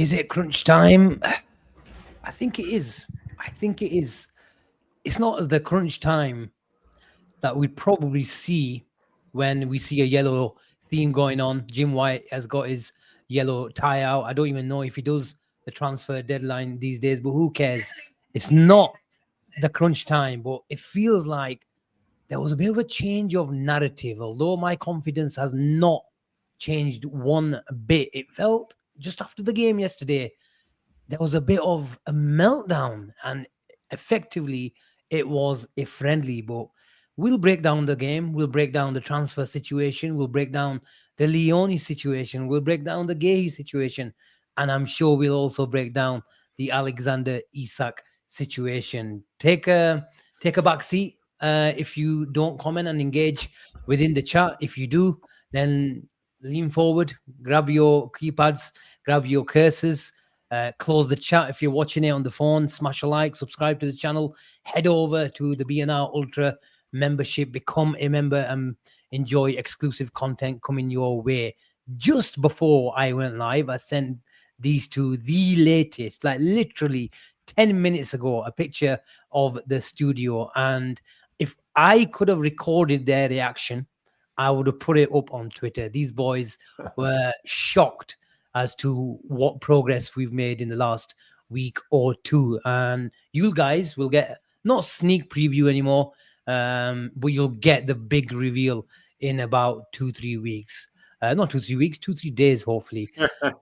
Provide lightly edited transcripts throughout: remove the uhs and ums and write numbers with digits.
Is it crunch time? I think it is. It's not as the crunch time that we probably see when we see a yellow theme going on. Jim White has got his yellow tie out. I don't even know if he does the transfer deadline these days, but who cares? It's not the crunch time, but it feels like there was a bit of a change of narrative, although my confidence has not changed one bit. It felt just after the game yesterday, there was a bit of a meltdown, and effectively it was a friendly. But we'll break down the game, we'll break down the transfer situation, we'll break down the Leoni situation, we'll break down the Gay situation, and I'm sure we'll also break down the Alexander Isak situation. Take a back seat if you don't comment and engage within the chat. If you do, then lean forward, grab your keypads, grab your cursors, close the chat if you're watching it on the phone, smash a like, subscribe to the channel, head over to the BNR Ultra membership, become a member, and enjoy exclusive content coming your way. Just before I went live, I sent these to the latest, like literally 10 minutes ago, a picture of the studio. And if I could have recorded their reaction, I would have put it up on Twitter. These boys were shocked as to what progress we've made in the last week or two. And you guys will get not sneak preview anymore, but you'll get the big reveal in about 2-3 weeks. Not 2-3 weeks, 2-3 days, hopefully.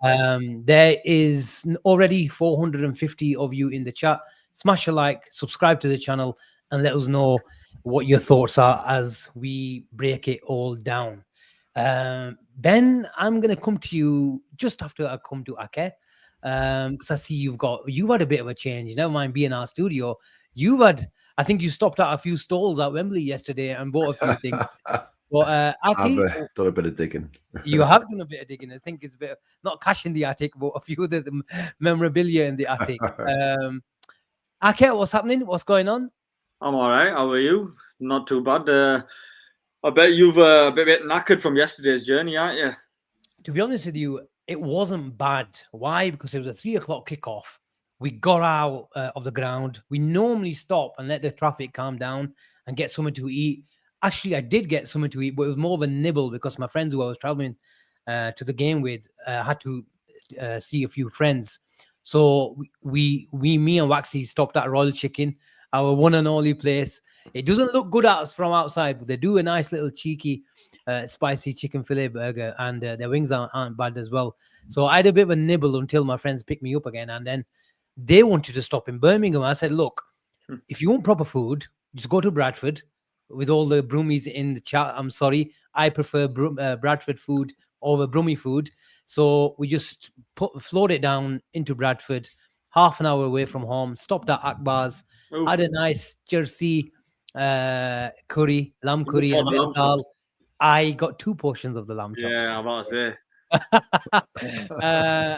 There is already 450 of you in the chat. Smash a like, subscribe to the channel, and let us know what your thoughts are as we break it all down. Ben, I'm going to come to you just after I come to Ake, because I see you've had a bit of a change. Never mind being in our studio. I think you stopped at a few stalls at Wembley yesterday and bought a few things. But Ake, I've done a bit of digging. You have done a bit of digging. I think it's a bit not cash in the attic, but a few of the memorabilia in the attic. Ake, what's happening? What's going on? I'm all right. How are you? Not too bad. I bet you've a bit knackered from yesterday's journey, aren't you? To be honest with you, it wasn't bad. Why? Because it was a 3 o'clock kickoff. We got out of the ground. We normally stop and let the traffic calm down and get something to eat. Actually, I did get something to eat, but it was more of a nibble because my friends who I was traveling to the game with had to see a few friends. So me and Waxy stopped at Royal Chicken, our one and only place. It doesn't look good at us from outside, but they do a nice little cheeky spicy chicken fillet burger, and their wings aren't bad as well. So I had a bit of a nibble until my friends picked me up again, and then they wanted to stop in Birmingham. I said, look, if you want proper food, just go to Bradford. With all the Brummies in the chat, I'm sorry, I prefer Bradford food over Brummie food. So we just flowed it down into Bradford, half an hour away from home, stopped at Akbar's, had a nice Jersey curry, lamb curry, and a bit of dal. I got 2 portions of the lamb chops. Yeah, I'm about to say.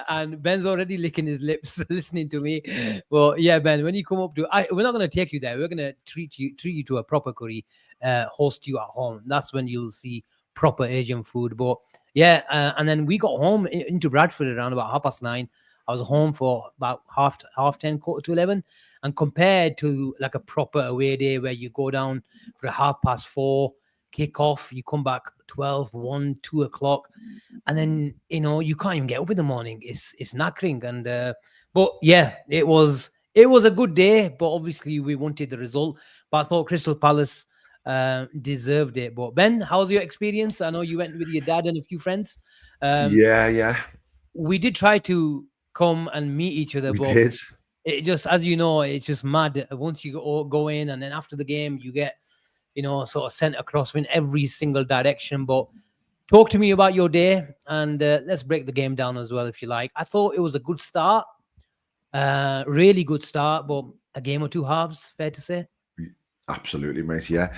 And Ben's already licking his lips listening to me. Well, yeah, Ben, when you come up to, we're not going to take you there. We're going to treat you to a proper curry, host you at home. That's when you'll see proper Asian food. But yeah, and then we got home into Bradford around about 9:30. I was home for about half 10, 11:15. And compared to like a proper away day where you go down for a 4:30 kick off, you come back 12, 1, 2 o'clock, and then you can't even get up in the morning. It's knackering. And but yeah, it was a good day, but obviously we wanted the result. But I thought Crystal Palace deserved it. But Ben, how's your experience? I know you went with your dad and a few friends. Yeah. We did try to come and meet each other, but it just, as you know, it's just mad. Once you go in, and then after the game, you get sort of sent across in every single direction. But talk to me about your day, and let's break the game down as well, if you like. I thought it was a good start, really good start, but a game or two halves, fair to say. Absolutely, mate. Yeah.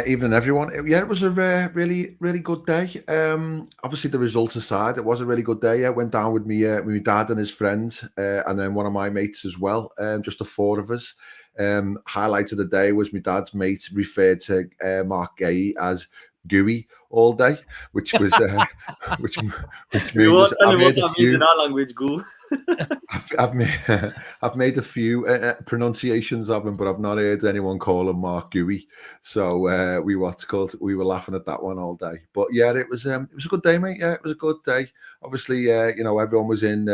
Evening, everyone. It was a really, really good day. Obviously, the results aside, it was a really good day. I went down with me, my dad and his friend, and then one of my mates as well. Just the 4 of us. Highlight of the day was my dad's mate referred to Mark Gay as Gooey all day, which was which made us. I made a few in our language, Goo. I've made a few pronunciations of him, but I've not heard anyone call him Mark Gooey. So we were laughing at that one all day. But yeah, it was a good day, mate. Yeah, it was a good day. Obviously, everyone was in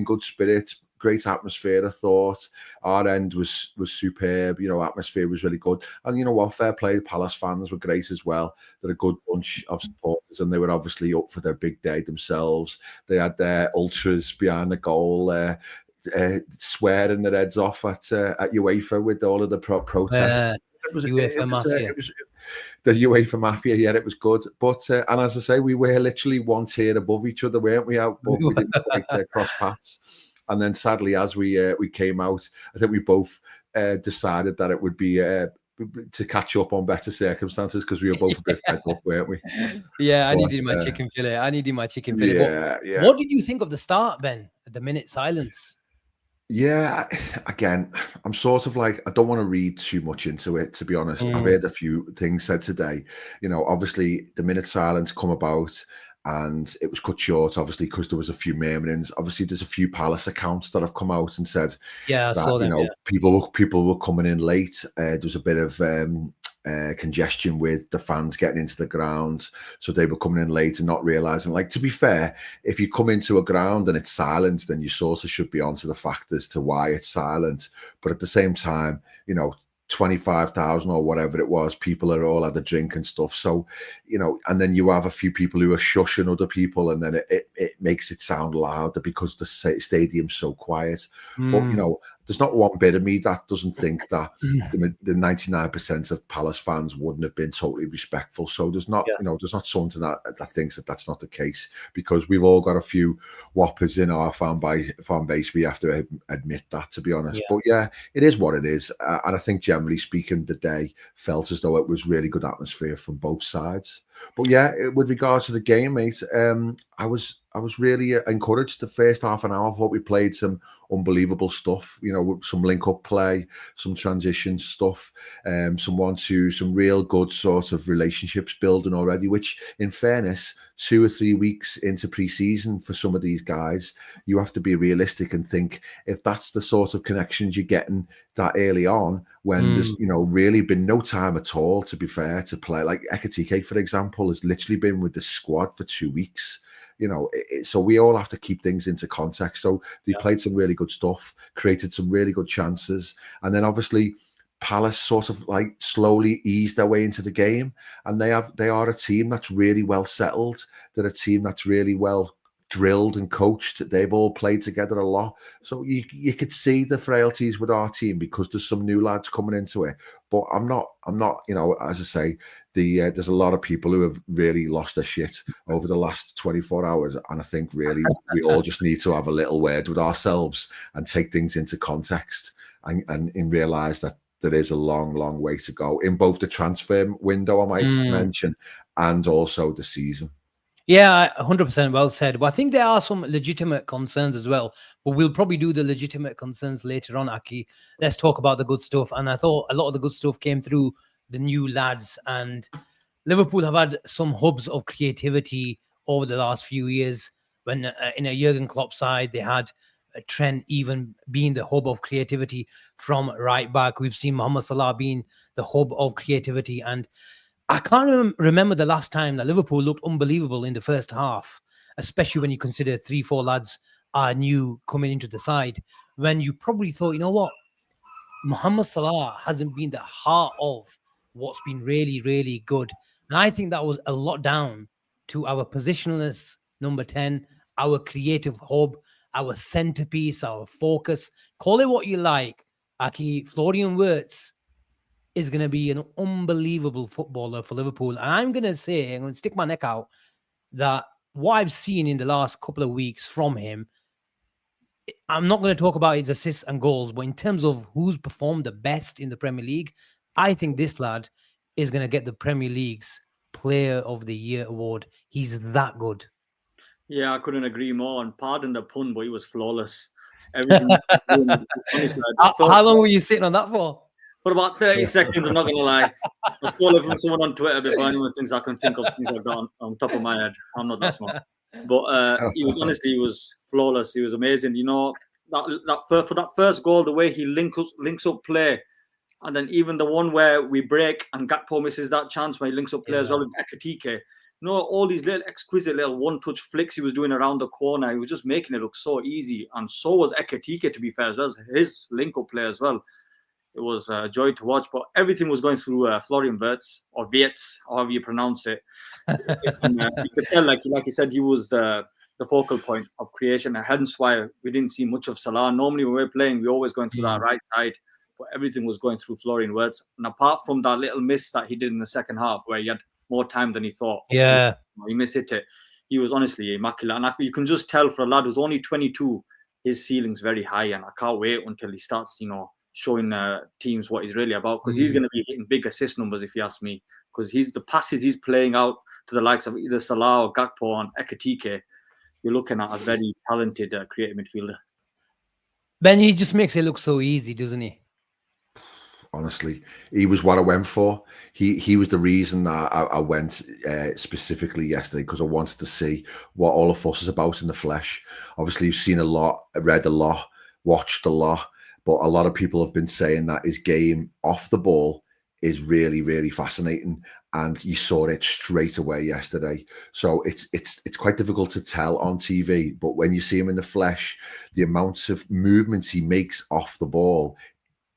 good spirits. Great atmosphere, I thought. Our end was superb. Atmosphere was really good. And you know what? Fair play. Palace fans were great as well. They're a good bunch of supporters, and they were obviously up for their big day themselves. They had their ultras behind the goal, swearing their heads off at UEFA with all of the protests. UEFA Mafia. It was the UEFA Mafia. Yeah, it was good. But and as I say, we were literally one tier above each other, weren't we? But we didn't quite cross paths. And then sadly, as we came out, I think we both decided that it would be to catch up on better circumstances, because we were both a bit fed up, weren't we? Yeah, I needed my chicken fillet. Yeah. What did you think of the start, Ben? The minute silence. Yeah, again, I'm sort of like, I don't want to read too much into it, to be honest. I've heard a few things said today. Obviously the minute silence come about, and it was cut short, obviously, because there was a few murmurings. Obviously, there's a few Palace accounts that have come out and said that people were coming in late. There was a bit of congestion with the fans getting into the ground, so they were coming in late and not realizing. Like, to be fair, if you come into a ground and it's silent, then you sort of should be onto the fact as to why it's silent. But at the same time, 25,000 or whatever it was, people are all had a drink and stuff. So, and then you have a few people who are shushing other people, and then it makes it sound louder because the stadium's so quiet. But, there's not one bit of me that doesn't think that the 99% of Palace fans wouldn't have been totally respectful. So there's not, there's not something that thinks that that's not the case, because we've all got a few whoppers in our fan base. We have to admit that, to be honest. Yeah. But yeah, it is what it is. And I think generally speaking, the day felt as though it was really good atmosphere from both sides. But yeah, with regards to the game, mate, I was really encouraged. The first half an hour, I thought we played some unbelievable stuff, some link-up play, some transition stuff, some 1-2, some real good sort of relationships building already, which, in fairness, 2 or 3 weeks into pre-season for some of these guys, you have to be realistic and think, if that's the sort of connections you're getting that early on, when there's really been no time at all, to be fair, to play. Like Ekitique, for example, has literally been with the squad for 2 weeks. So we all have to keep things into context. So they played some really good stuff, created some really good chances, and then obviously Palace sort of like slowly eased their way into the game, and they are a team that's really well settled. They're a team that's really well drilled and coached. They've all played together a lot, so you could see the frailties with our team because there's some new lads coming into it. But I'm not, as I say, there's a lot of people who have really lost their shit over the last 24 hours, and I think really we all just need to have a little word with ourselves and take things into context and realize that there is a long, long way to go in both the transfer window, I might mention, and also the season. Yeah, 100% well said. But I think there are some legitimate concerns as well. But we'll probably do the legitimate concerns later on, Aki. Let's talk about the good stuff. And I thought a lot of the good stuff came through the new lads. And Liverpool have had some hubs of creativity over the last few years. When in a Jurgen Klopp side, they had Trent even being the hub of creativity from right back. We've seen Mohamed Salah being the hub of creativity. And I can't remember the last time that Liverpool looked unbelievable in the first half, especially when you consider 3-4 lads are new coming into the side, when you probably thought, you know what, Mohamed Salah hasn't been the heart of what's been really, really good. And I think that was a lot down to our positionless number 10, our creative hub, our centerpiece, our focus. Call it what you like, Aki. Florian Wirtz is going to be an unbelievable footballer for Liverpool. And I'm going to stick my neck out that what I've seen in the last couple of weeks from him, I'm not going to talk about his assists and goals, but in terms of who's performed the best in the Premier League, I think this lad is going to get the Premier League's Player of the Year award. He's that good. Yeah, I couldn't agree more. And pardon the pun, but he was flawless. Everything. How long were you sitting on that for? For about 30 seconds, I'm not going to lie. I stole it from someone on Twitter before anyone thinks I can think of things like that on top of my head. I'm not that smart. But he was flawless. He was amazing. You know, for that first goal, the way he links up play, and then even the one where we break and Gakpo misses that chance where he links up play as well with Ekitique. You know, all these little exquisite little one-touch flicks he was doing around the corner. He was just making it look so easy, and so was Ekitique, to be fair, as well as his link-up play as well. It was a joy to watch, but everything was going through Florian Wirtz, or Wirtz, however you pronounce it. And, you could tell, like you said, he was the focal point of creation, and hence why we didn't see much of Salah. Normally, when we're playing, we're always going through that right side, but everything was going through Florian Wirtz. And apart from that little miss that he did in the second half, where he had more time than he thought, he mishit it. He was honestly immaculate, and you can just tell for a lad who's only 22, his ceiling's very high, and I can't wait until he starts, showing teams what he's really about, because he's going to be hitting big assist numbers, if you ask me, because the passes he's playing out to the likes of either Salah or Gakpo and Ekitique, you're looking at a very talented creative midfielder. Ben, he just makes it look so easy, doesn't he? Honestly, he was what I went for. He was the reason that I went specifically yesterday, because I wanted to see what all the fuss is about in the flesh. Obviously, you've seen a lot, read a lot, watched a lot, but a lot of people have been saying that his game off the ball is really, really fascinating, and you saw it straight away yesterday. So it's quite difficult to tell on TV, but when you see him in the flesh, the amount of movements he makes off the ball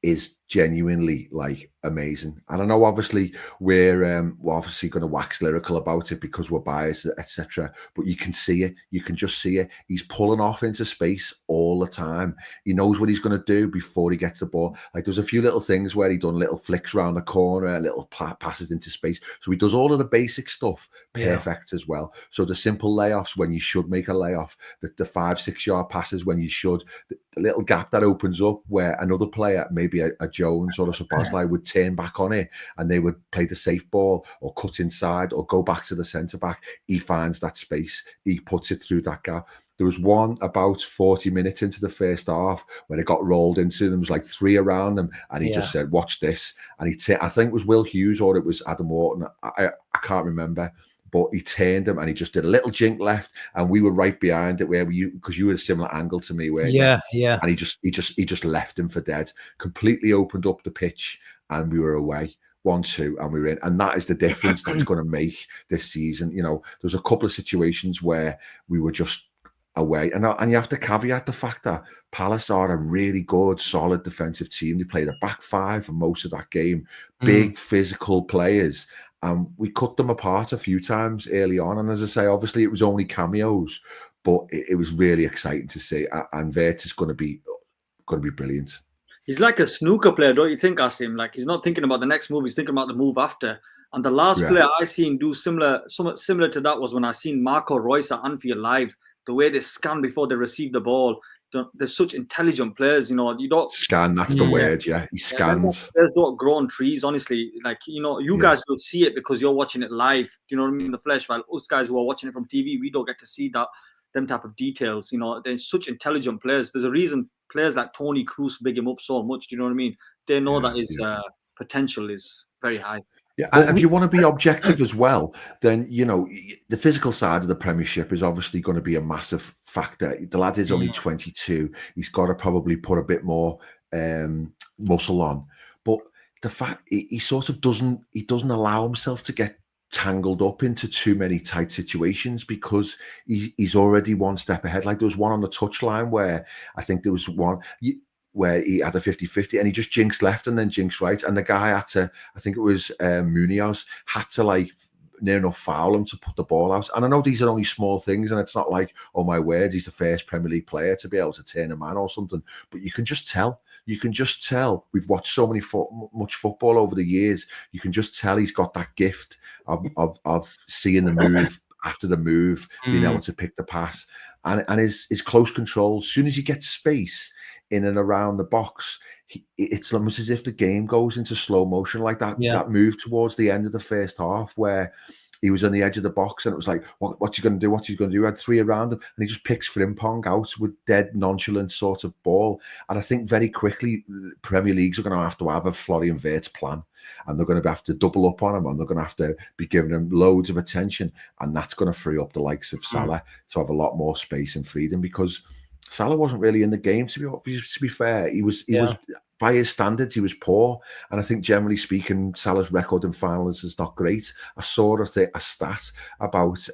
is genuinely like amazing. And I know obviously we're obviously going to wax lyrical about it because we're biased, etc. But you can see it. You can just see it. He's pulling off into space all the time. He knows what he's going to do before he gets the ball. Like there's a few little things where he done little flicks around the corner, little passes into space. So he does all of the basic stuff perfect as well. So the simple layoffs when you should make a layoff, the 5-6 yard passes when you should, the little gap that opens up where another player, maybe a Jones or a Szoboszlai, would turn back on it and they would play the safe ball or cut inside or go back to the centre back. He finds that space. He puts it through that gap. There was one about 40 minutes into the first half when it got rolled into them. There was like 3 around them, and he just said, "Watch this." And I think it was Will Hughes or it was Adam Wharton. I can't remember. But he turned him and he just did a little jink left, and we were right behind it where because you were a similar angle to me, where yeah. And he just left him for dead, completely opened up the pitch, and we were away 1-2, and we were in. And that is the difference that's going to make this season. You know, there's a couple of situations where we were just away, and you have to caveat the fact that Palace are a really good, solid defensive team. They played a back 5 for most of that game, big physical players. We cut them apart a few times early on. And as I say, obviously it was only cameos, but it was really exciting to see. And Wirtz is going to be brilliant. He's like a snooker player, don't you think, Asim? Like he's not thinking about the next move, he's thinking about the move after. And the last player I seen do somewhat similar to that was when I seen Marco Reus at Anfield live. The way they scan before they receive the ball. They're such intelligent players, you know. You don't scan. That's the word, yeah. He scans. Players don't grow on trees, honestly. Like you guys will see it because you're watching it live. Do you know what I mean? In the flesh. While us guys who are watching it from TV, we don't get to see them type of details. You know, they're such intelligent players. There's a reason players like Toni Kroos big him up so much. Do you know what I mean? They know that his potential is very high. Yeah, and if you want to be objective as well, then, you know, the physical side of the Premiership is obviously going to be a massive factor. The lad is only 22. He's got to probably put a bit more muscle on. But the fact he sort of doesn't allow himself to get tangled up into too many tight situations because he's already one step ahead. Like there was one on the touchline where I think there was one where he had a 50-50 and he just jinxed left and then jinxed right. And the guy had to, I think it was Munoz, had to like near enough foul him to put the ball out. And I know these are only small things and it's not like, oh my word, he's the first Premier League player to be able to turn a man or something. But you can just tell. You can just tell. We've watched so much football over the years. You can just tell he's got that gift of seeing the move after the move, being able to pick the pass. And his close control, as soon as you get space in and around the box, it's almost as if the game goes into slow motion, like that move towards the end of the first half where he was on the edge of the box, and it was like, what's he going to do? What's he going to do? He had 3 around him, and he just picks Frimpong out with dead nonchalant sort of ball. And I think very quickly, the Premier Leagues are going to have a Florian Wirtz plan, and they're going to have to double up on him, and they're going to have to be giving him loads of attention, and that's going to free up the likes of Salah to have a lot more space and freedom, because Salah wasn't really in the game, to be fair. He was by his standards, he was poor. And I think generally speaking, Salah's record in finals is not great. I saw a stat about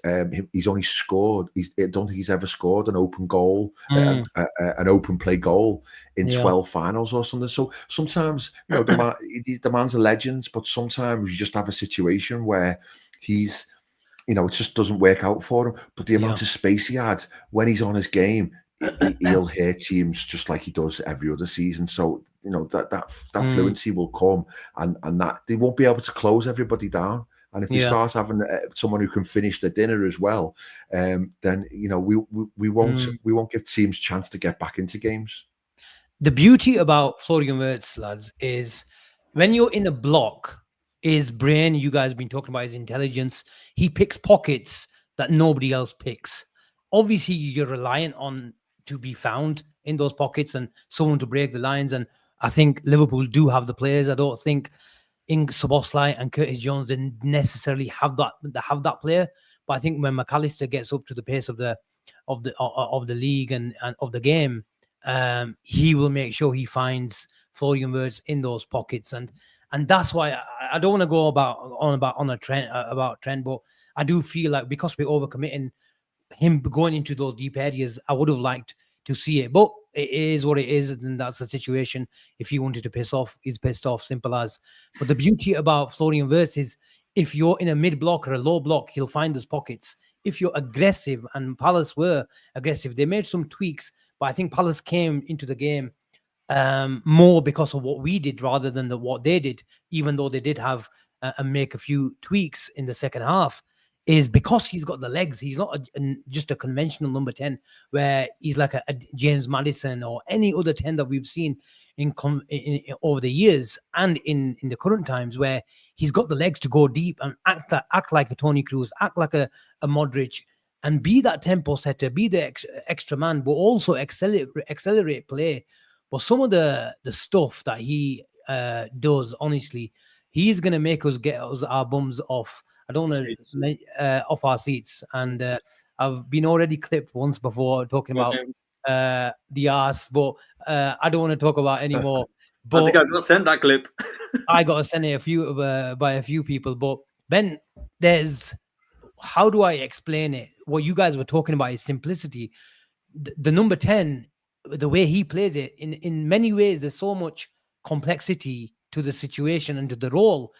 he's only scored. I don't think he's ever scored an open goal, an open play goal in 12 finals or something. So sometimes, you know, the man's a legend, but sometimes you just have a situation where he's, you know, it just doesn't work out for him. But the amount of space he had when he's on his game, he'll hit teams just like he does every other season. So, you know, that fluency will come, and that they won't be able to close everybody down. And if you start having someone who can finish the dinner as well, then, you know, we won't give teams chance to get back into games. The beauty about Florian Wirtz, lads, is when you're in a block, his brain, you guys have been talking about his intelligence, he picks pockets that nobody else picks. Obviously, you're reliant on to be found in those pockets and someone to break the lines. And I think Liverpool do have the players. I don't think Szoboszlai and Curtis Jones didn't necessarily have that player. But I think when McAllister gets up to the pace of the league and of the game, he will make sure he finds Florian Wirtz in those pockets. And that's why I don't want to go on a trend about Trent, but I do feel like because we're overcommitting him going into those deep areas, I would have liked to see it, but it is what it is, and that's the situation. If he wanted to piss off, he's pissed off, simple as. But the beauty about Florian Wirtz is if you're in a mid block or a low block, he'll find those pockets. If you're aggressive, and Palace were aggressive, they made some tweaks, but I think Palace came into the game more because of what we did rather than what they did, even though they did have and make a few tweaks in the second half. Is because he's got the legs. He's not just a conventional number 10 where he's like a James Maddison or any other 10 that we've seen in over the years and in the current times, where he's got the legs to go deep and act like a Toni Kroos, act like a Modric, and be that tempo setter, be the extra man, but also accelerate play. But some of the stuff that he does, honestly, he's going to make us get our bums off. I don't want to off our seats, and I've been already clipped once before talking about the arse, but I don't want to talk about anymore. But I think I got sent that clip. I got sent it by a few people. But Ben, how do I explain it? What you guys were talking about is simplicity. The number 10, the way he plays it, in many ways, there's so much complexity to the situation and to the role.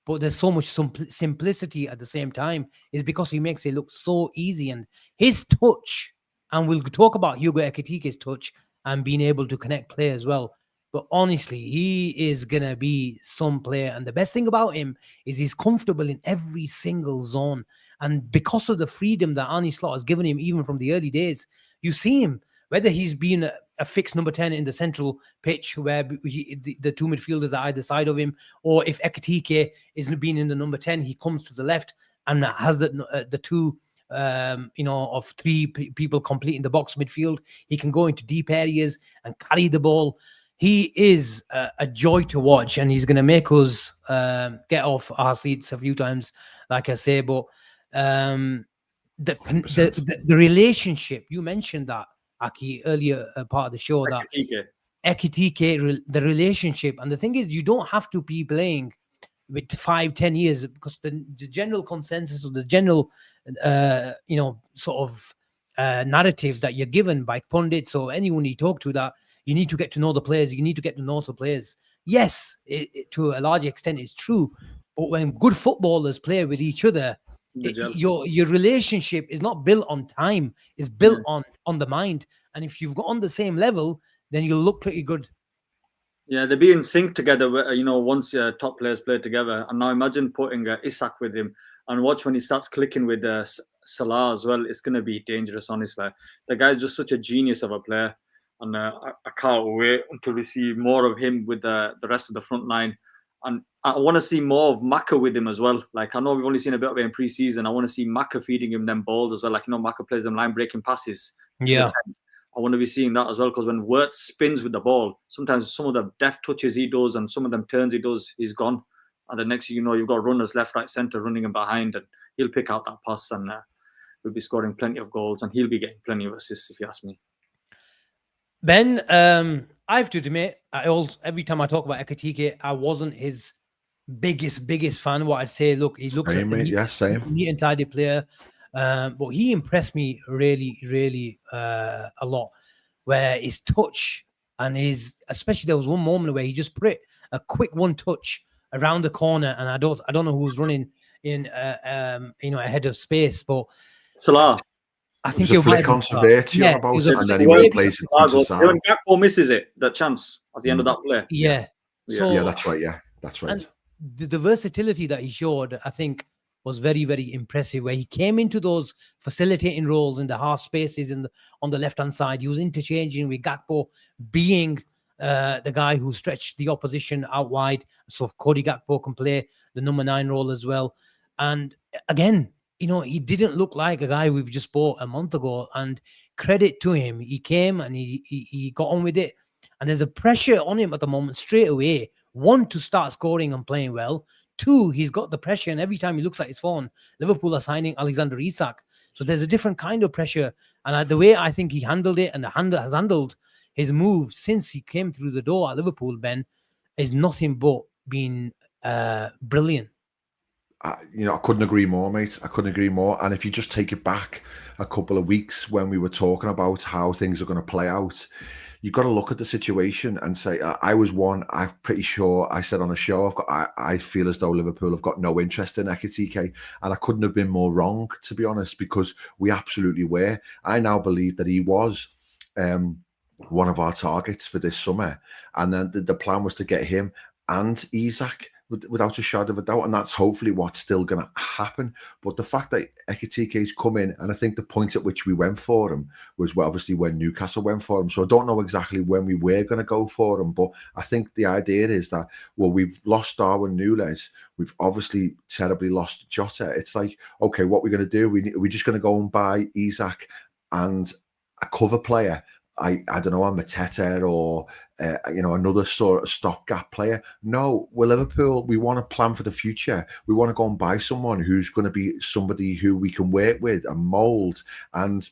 But there's so much simplicity at the same time, is because he makes it look so easy. And his touch, and we'll talk about Hugo Ekitiké's touch and being able to connect play as well. But honestly, he is going to be some player. And the best thing about him is he's comfortable in every single zone. And because of the freedom that Arne Slot has given him, even from the early days, you see him, whether he's been a fixed number 10 in the central pitch where the two midfielders are either side of him, or if Ekitike isn't being in the number 10, he comes to the left and has the two, of three people completing the box midfield. He can go into deep areas and carry the ball. He is a joy to watch, and he's going to make us get off our seats a few times, like I say. But the relationship, you mentioned that, Aki, earlier part of the show, that Ekitike, the relationship. And the thing is, you don't have to be playing with 5-10 years, because the general consensus, or the general, sort of narrative that you're given by pundits or anyone you talk to, that you need to get to know the players, you need to get to know the players. Yes, to a large extent, it's true. But when good footballers play with each other, your relationship is not built on time, it's built on the mind. And if you've got on the same level, then you'll look pretty good. Yeah, they'll be in sync together, once top players play together. And now imagine putting Isak with him, and watch when he starts clicking with Salah as well. It's going to be dangerous, honestly. The guy's just such a genius of a player, and I can't wait until we see more of him with the rest of the front line. And I want to see more of Maka with him as well. Like, I know we've only seen a bit of it in pre-season. I want to see Maka feeding him them balls as well. Like, Maka plays them line-breaking passes. Yeah. I want to be seeing that as well, because when Wirtz spins with the ball, sometimes some of the deft touches he does and some of them turns he does, he's gone. And the next thing you know, you've got runners left, right, centre running him behind, and he'll pick out that pass and we'll be scoring plenty of goals, and he'll be getting plenty of assists, if you ask me. Ben, I have to admit, every time I talk about Ekitique, I wasn't his biggest fan. What I'd say, look, he looks like a neat and tidy player, but he impressed me really a lot. Where his touch and especially there was one moment where he just put a quick one touch around the corner, and I don't know who was running in ahead of space, but Salah. I think it was a flick on Fabrizio about it, and then he replays it. When Gakpo misses it, that chance at the end of that play. Yeah. So, that's right. Yeah, that's right. And the versatility that he showed, I think, was very impressive. Where he came into those facilitating roles in the half spaces on the left hand side. He was interchanging with Gakpo, being the guy who stretched the opposition out wide. So Cody Gakpo can play the number 9 role as well. And again, he didn't look like a guy we've just bought a month ago. And credit to him, he came and he got on with it. And there's a pressure on him at the moment straight away. 1, to start scoring and playing well. 2, he's got the pressure, and every time he looks at his phone, Liverpool are signing Alexander Isak. So there's a different kind of pressure. And the way I think he handled it, and has handled his moves since he came through the door at Liverpool, Ben, is nothing but been brilliant. I couldn't agree more, mate. I couldn't agree more. And if you just take it back a couple of weeks when we were talking about how things are going to play out, you've got to look at the situation and say, I'm pretty sure I said on a show, I feel as though Liverpool have got no interest in Ekitique. And I couldn't have been more wrong, to be honest, because we absolutely were. I now believe that he was one of our targets for this summer. And then the plan was to get him and Isak without a shadow of a doubt, and that's hopefully what's still going to happen. But the fact that Ekitique's come in, and I think the point at which we went for him was obviously when Newcastle went for him. So I don't know exactly when we were going to go for him, but I think the idea is that, well, we've lost Darwin Núñez, we've obviously terribly lost Jota. It's like, okay, what we're going to do? We're just going to go and buy Isak and a cover player. I don't know, a Mateta or another sort of stopgap player. No, we're Liverpool. We want to plan for the future. We want to go and buy someone who's going to be somebody who we can work with and mould. And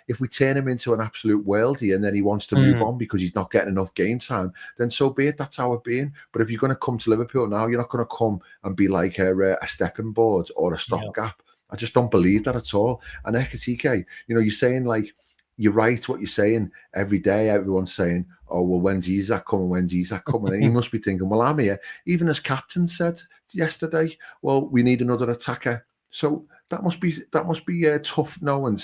if we turn him into an absolute worldie and then he wants to move on because he's not getting enough game time, then so be it. That's how it being. But if you're going to come to Liverpool now, you're not going to come and be like a stepping board or a stopgap. I just don't believe that at all. And Ekitique, you're saying like, you're right what you're saying. Every day everyone's saying, oh, well, when's Isak coming? And he must be thinking, well, I'm here. Even as captain said yesterday, well, we need another attacker. So that must be tough knowing.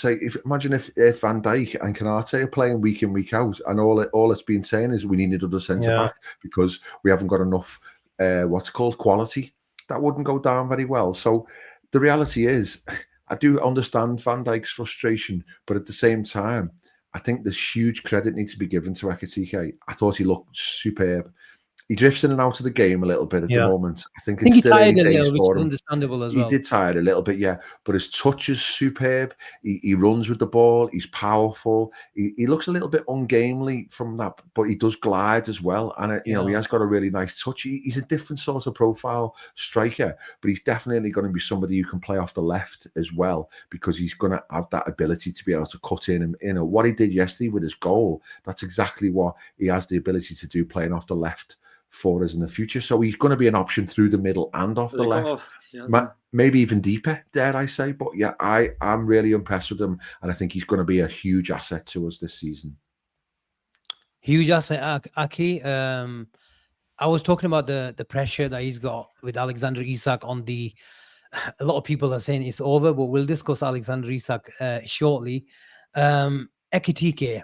Imagine if Van Dijk and Konate are playing week in, week out, and all it's been saying is we need another centre back because we haven't got enough quality. That wouldn't go down very well. So the reality is, I do understand Van Dijk's frustration, but at the same time, I think there's huge credit needs to be given to Ekitique. I thought he looked superb. He drifts in and out of the game a little bit at the moment. I think it's still early days for him. Understandable as well. He did tire a little bit, but his touch is superb. He runs with the ball. He's powerful. He looks a little bit ungamely from that, but he does glide as well. And he has got a really nice touch. He's a different sort of profile striker, but he's definitely going to be somebody who can play off the left as well, because he's going to have that ability to be able to cut in. And what he did yesterday with his goal, that's exactly what he has the ability to do, playing off the left for us in the future. So he's going to be an option through the middle and off the left, maybe even deeper, dare I say. But I'm really impressed with him, and I think he's going to be a huge asset to us this season. Huge asset, Aki. I was talking about the pressure that he's got with Alexander Isak on the. A lot of people are saying it's over, but we'll discuss Alexander Isak shortly. Ekitique,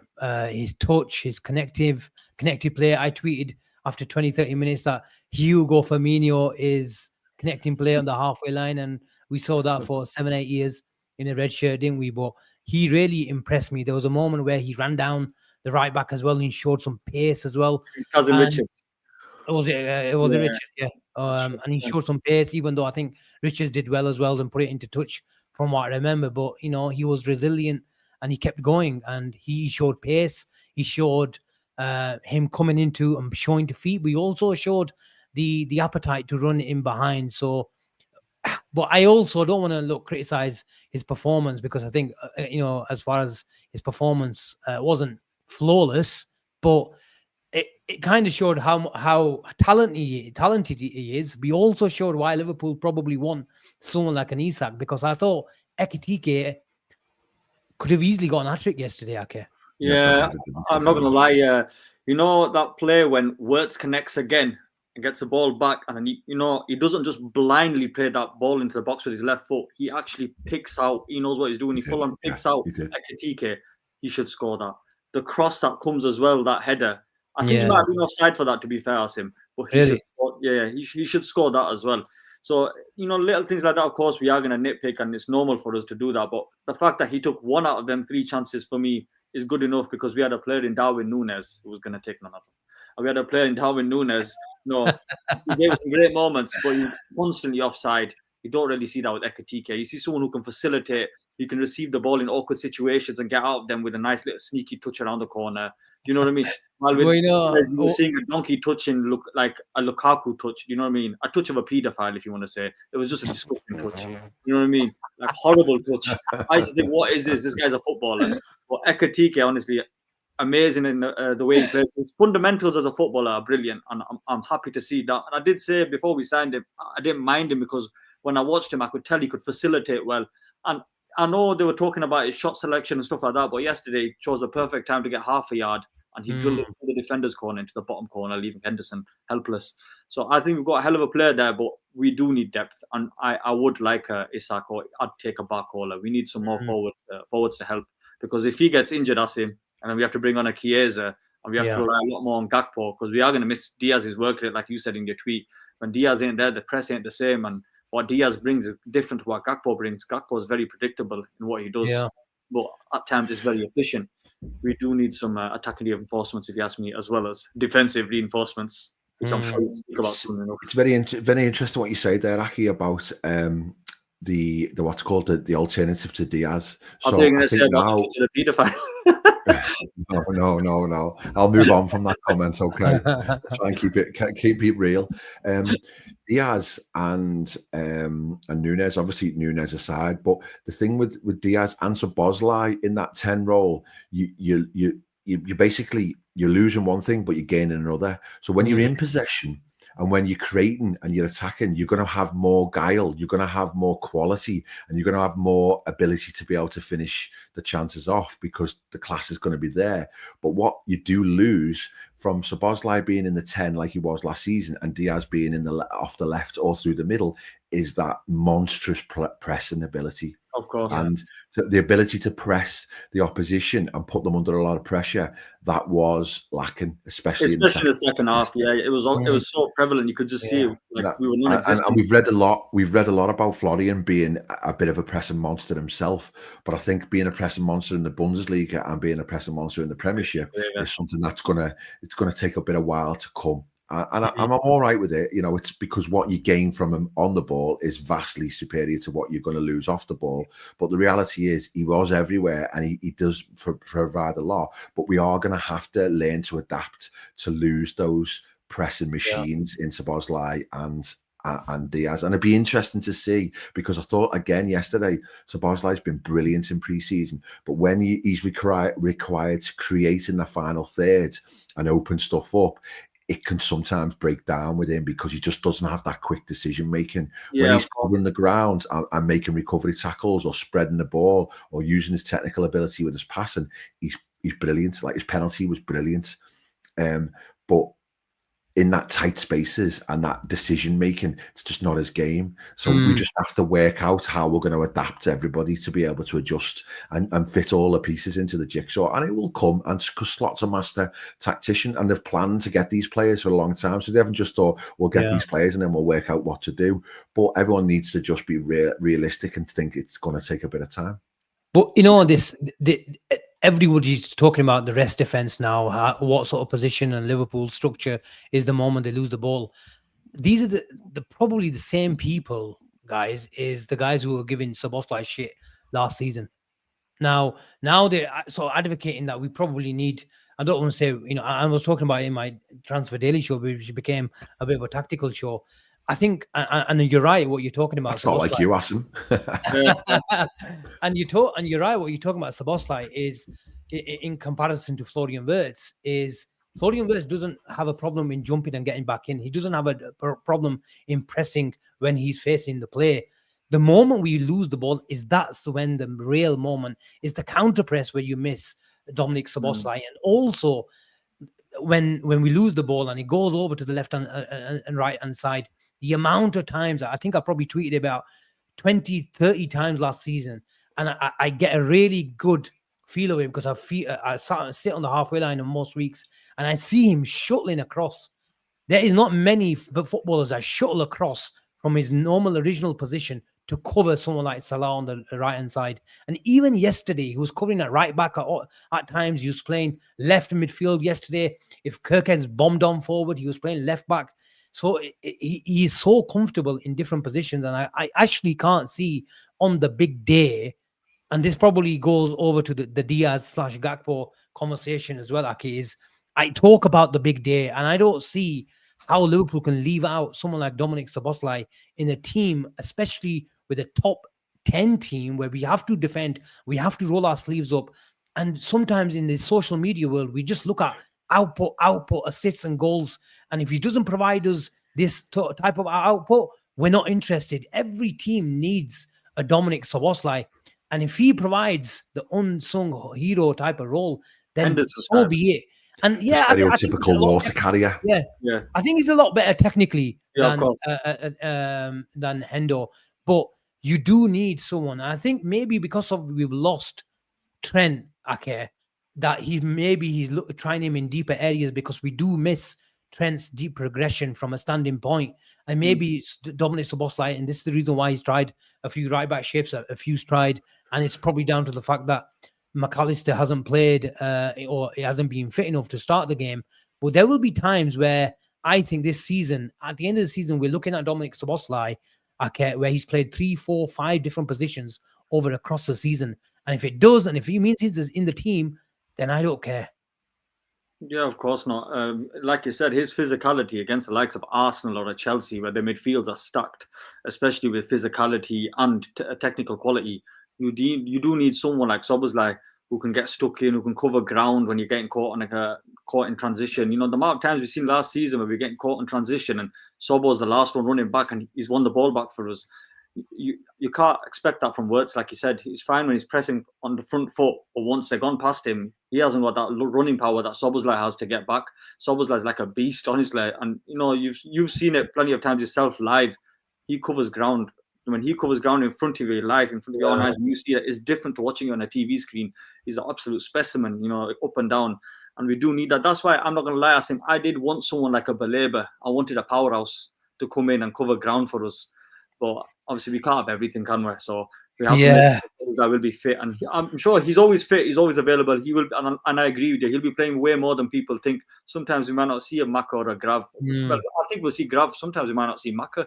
his touch, his connective player. I tweeted after 20-30 minutes that Hugo Firmino is connecting play on the halfway line, and we saw that for 7-8 years in a red shirt, didn't we? But he really impressed me. There was a moment where he ran down the right back as well and showed some pace as well. His cousin Richards. It was Richards, yeah. and he showed some pace, even though I think Richards did well as well and put it into touch from what I remember. But, you know, he was resilient and he kept going and he showed pace. He showed him coming into and showing defeat. We also showed the appetite to run in behind. So, but I also don't want to criticize his performance, because I think, you know, as far as his performance wasn't flawless, but it kind of showed how talented he is. We also showed why Liverpool probably won someone like an Isak, because I thought Ekitique could have easily got an hat-trick yesterday, Ake. Yeah, I'm not gonna lie. You know that play when Wirtz connects again and gets the ball back, and then he doesn't just blindly play that ball into the box with his left foot. He actually picks out. He knows what he's doing. He full on picks out Ekitique. He should score that. The cross that comes as well, that header. I think he might have been offside for that, to be fair, Asim. But he should score, he should score that as well. So, you know, little things like that, of course, we are going to nitpick, and it's normal for us to do that. But the fact that he took 1 out of them 3 chances for me is good enough, because we had a player in Darwin Núñez who was going to take none of them. And we had a player in Darwin Núñez, he gave us some great moments, but he's constantly offside. You don't really see that with Ekitique. You see someone who can facilitate, he can receive the ball in awkward situations and get out of them with a nice little sneaky touch around the corner. Do you know what I mean? While you were seeing a donkey touching look like a Lukaku touch. You know what I mean? A touch of a paedophile, if you want to say. It was just a disgusting touch. You know what I mean? Like, horrible touch. I used to think, what is this? This guy's a footballer. But Ekitique, honestly, amazing in the way he plays. His fundamentals as a footballer are brilliant, and I'm happy to see that. And I did say before we signed him, I didn't mind him, because when I watched him, I could tell he could facilitate well. And I know they were talking about his shot selection and stuff like that, but yesterday he chose the perfect time to get half a yard, and he drilled it from the defender's corner into the bottom corner, leaving Henderson helpless. So I think we've got a hell of a player there, but we do need depth. And I would like Isak, or I'd take a Barcola. We need some more forwards to help, because if he gets injured, Asim, and then we have to bring on a Chiesa, and we have to rely a lot more on Gakpo, because we are going to miss Diaz's work rate, like you said in your tweet. When Diaz ain't there, the press ain't the same, and what Diaz brings is different to what Gakpo brings. Gakpo is very predictable in what he does, but at times is very efficient. We do need some attacking reinforcements, if you ask me, as well as defensive reinforcements, which I'm sure we'll speak about soon enough. It's very interesting what you say there, Aki, about the what's called the alternative to Diaz. So I think now, no. I'll move on from that comment. Okay, try and keep it real. Diaz and Núñez, obviously Núñez aside, but the thing with Diaz and Szoboszlai in that 10 role, you basically, you're losing one thing, but you're gaining another. So when you're in possession, and when you're creating and you're attacking, you're going to have more guile, you're going to have more quality, and you're going to have more ability to be able to finish the chances off, because the class is going to be there. But what you do lose from Szoboszlai being in the 10 like he was last season, and Diaz being in off the left or through the middle, is that monstrous pressing ability. Of course. And the ability to press the opposition and put them under a lot of pressure, that was lacking, especially in the second half. Yeah, it was so prevalent. You could just see we were non-existent. And we've read a lot about Florian being a bit of a pressing monster himself. But I think being a pressing monster in the Bundesliga and being a pressing monster in the Premiership is something that's gonna take a bit of while to come. And I'm all right with it. You know, it's because what you gain from him on the ball is vastly superior to what you're going to lose off the ball. But the reality is he was everywhere, and he does provide a lot. But we are going to have to learn to adapt to lose those pressing machines in Szoboszlai and Diaz. And it'd be interesting to see, because I thought again yesterday, Szoboszlai's been brilliant in pre-season, but when he's required to create in the final third and open stuff up, it can sometimes break down with him, because he just doesn't have that quick decision making. When he's covering the ground and making recovery tackles, or spreading the ball, or using his technical ability with his passing, he's brilliant. Like, his penalty was brilliant. But in that tight spaces and that decision making, it's just not his game. So we just have to work out how we're going to adapt everybody to be able to adjust and fit all the pieces into the jigsaw. And it will come, and because Slot's a master tactician, and they've planned to get these players for a long time. So they haven't just thought, we'll get these players and then we'll work out what to do. But everyone needs to just be realistic and think it's going to take a bit of time. But, you know, everybody's talking about the rest defense now, what sort of position and Liverpool structure is the moment they lose the ball. these are the probably the same people, guys, is the guys who were giving Szoboszlai shit last season. Now they're so advocating that we probably need. I don't want to say, I was talking about it in my Transfer Daily show, which became a bit of a tactical show. I think, and you're right, what you're talking about. That's not like you, Asim. And you're right, what you're talking about. Szoboszlai is, in comparison to Florian Wirtz, is Florian Wirtz doesn't have a problem in jumping and getting back in. He doesn't have a problem in pressing when he's facing the play. The moment we lose the ball that's when the real moment is the counter press where you miss Dominic Szoboszlai. And also when we lose the ball and it goes over to the left and right hand side, the amount of times, I think I probably tweeted about 20, 30 times last season. And I get a really good feel of it because I sit on the halfway line on most weeks and I see him shuttling across. There is not many footballers that shuttle across from his normal original position to cover someone like Salah on the right-hand side. And even yesterday, he was covering at right back. At times, he was playing left midfield yesterday. If Kirkhead's bombed on forward, he was playing left back. So he's so comfortable in different positions. And I actually can't see on the big day, and this probably goes over to the Diaz/Gakpo conversation as well, Aki, is I talk about the big day, and I don't see how Liverpool can leave out someone like Dominic Szoboszlai in a team, especially with a top 10 team where we have to defend, we have to roll our sleeves up. And sometimes in the social media world, we just look at output, assists and goals. And if he doesn't provide us this type of output, we're not interested. Every team needs a Dominic Szoboszlai. And if he provides the unsung hero type of role, then so be it. And yeah, stereotypical water carrier. Yeah. I think he's a lot better technically than Hendo, but you do need someone. I think maybe because we've lost Trent Ake, that he's trying him in deeper areas because we do miss Trent's deep progression from a standing point. And maybe it's Dominic Szoboszlai, and this is the reason why he's tried a few right back shifts, a few stride, and it's probably down to the fact that McAllister hasn't played or he hasn't been fit enough to start the game. But there will be times where I think this season, at the end of the season, we're looking at Dominic Szoboszlai, where he's played 3, 4, 5 different positions across the season. And if it does, and if he means he's in the team, then I don't care. Yeah, of course not. Like you said, his physicality against the likes of Arsenal or Chelsea, where their midfields are stacked, especially with physicality and technical quality, you do need someone like Szoboszlai who can get stuck in, who can cover ground when you're getting caught in transition. The amount of times we've seen last season where we're getting caught in transition and Sobo's the last one running back and he's won the ball back for us. You can't expect that from Wirtz. Like you said, he's fine when he's pressing on the front foot, but once they've gone past him, he hasn't got that running power that Szoboszlai has to get back. Szoboszlai is like a beast, honestly. And you've seen it plenty of times yourself live. He covers ground. When he covers ground in front of you live, in front of your eyes, you see it, it's different to watching it on a TV screen. He's an absolute specimen, up and down. And we do need that. That's why I'm not going to lie, Asim. I did want someone like a Baleba. I wanted a powerhouse to come in and cover ground for us. But obviously we can't have everything, can we? So we have to make sure that will be fit. And I'm sure he's always fit. He's always available. He will, and I agree with you. He'll be playing way more than people think. Sometimes we might not see a Maka or a Grav. Well, I think we'll see Grav. Sometimes we might not see Maka.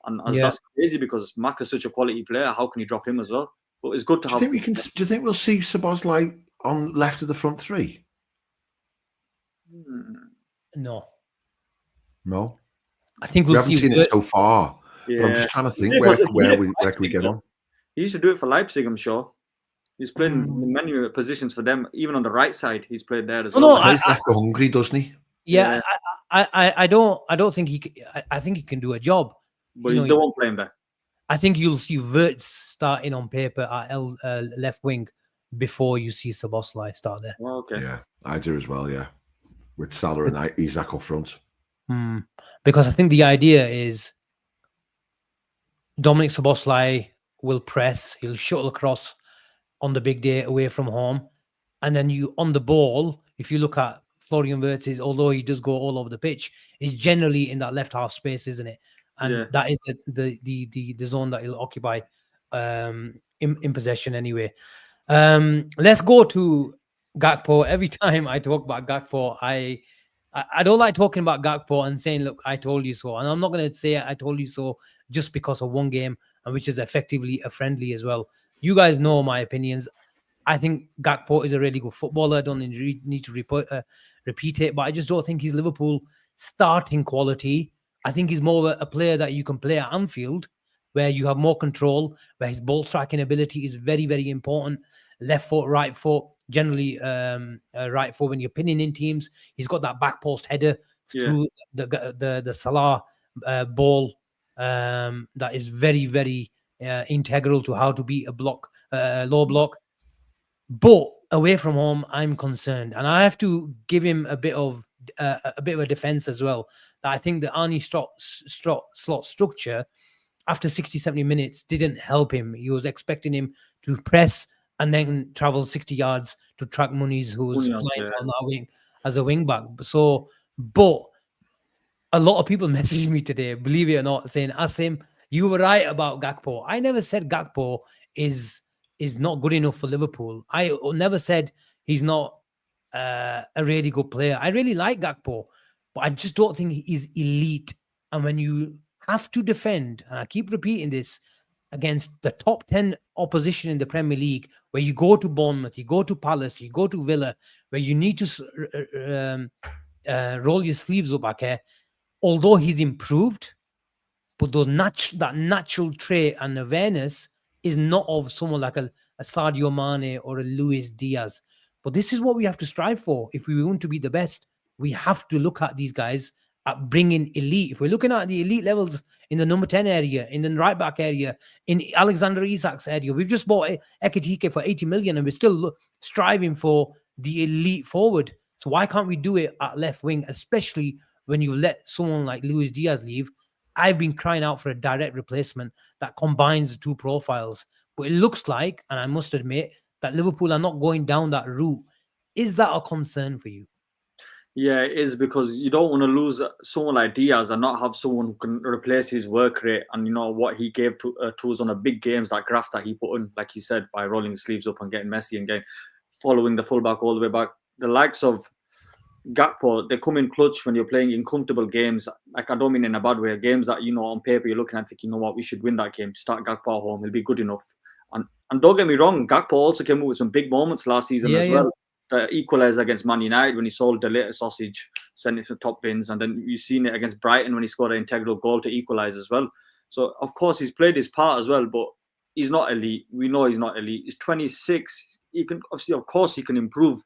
And that's crazy because Maka's such a quality player. How can you drop him as well? But it's good to have. Do you think we'll see Szoboszlai on left of the front three? No. I think we haven't seen it so far. Yeah. But I'm just trying to think where can we get on. He used to do it for Leipzig, I'm sure. He's played in many positions for them, even on the right side. He's played there as well. No, he's left for Hungary, doesn't he? Yeah, I don't think he. I think he can do a job, but you don't want to play him there. I think you'll see Wirtz starting on paper at left wing before you see Szoboszlai start there. Well, okay. Yeah, I do as well. Yeah, with Salah and Isak up front. Because I think the idea is Dominic Szoboszlai will press, he'll shuttle across on the big day away from home. And then you on the ball, if you look at Florian Wirtz, although he does go all over the pitch, is generally in that left half space, isn't it? And that is the zone that he'll occupy in possession anyway. Let's go to Gakpo. Every time I talk about Gakpo, I don't like talking about Gakpo and saying, look, I told you so. And I'm not going to say I told you so just because of one game, and which is effectively a friendly as well. You guys know my opinions. I think Gakpo is a really good footballer. I don't need to repeat it, but I just don't think he's Liverpool starting quality. I think he's more of a player that you can play at Anfield, where you have more control, where his ball striking ability is very, very important. Left foot, right foot, generally right foot when you're pinning in teams. He's got that back post header through the Salah ball that is very, very integral to how to beat a block, low block. But away from home, I'm concerned, and I have to give him a bit of a defense as well. That I think the Arnie slot structure after 60, 70 minutes didn't help him. He was expecting him to press and then travel 60 yards to track Muniz, who was flying on that wing as a wing back. So, but a lot of people messaged me today, believe it or not, saying, Asim, you were right about Gakpo. I never said Gakpo is not good enough for Liverpool. I never said he's not a really good player. I really like Gakpo, but I just don't think he's elite. And when you have to defend, and I keep repeating this, against the top 10 opposition in the Premier League, where you go to Bournemouth, you go to Palace, you go to Villa, where you need to roll your sleeves up back here, although he's improved, but that natural trait and awareness is not of someone like a Sadio Mane or a Luis Diaz. But this is what we have to strive for. If we want to be the best, we have to look at these guys at bringing elite. If we're looking at the elite levels in the number 10 area, in the right back area, in Alexander Isak's area, we've just bought Ekitique for 80 million and we're still striving for the elite forward. So why can't we do it at left wing, especially when you let someone like Luis Diaz leave? I've been crying out for a direct replacement that combines the two profiles. But it looks like, and I must admit, that Liverpool are not going down that route. Is that a concern for you? Yeah, it is, because you don't want to lose someone like Diaz and not have someone who can replace his work rate and, you know, what he gave to us on the big games, that graft that he put in, like he said, by rolling his sleeves up and getting messy and following the fullback all the way back. The likes of Gakpo, they come in clutch when you're playing in comfortable games. Like, I don't mean in a bad way. Games that, you know, on paper you're looking at thinking, you know what, we should win that game. Start Gakpo at home, he'll be good enough. And don't get me wrong, Gakpo also came up with some big moments last season as well. The equaliser against Man United when he sold the later sausage, sent it to top bins, and then you've seen it against Brighton when he scored an integral goal to equalise as well. So of course he's played his part as well, but he's not elite. We know he's not elite. He's 26. He can obviously, of course, he can improve.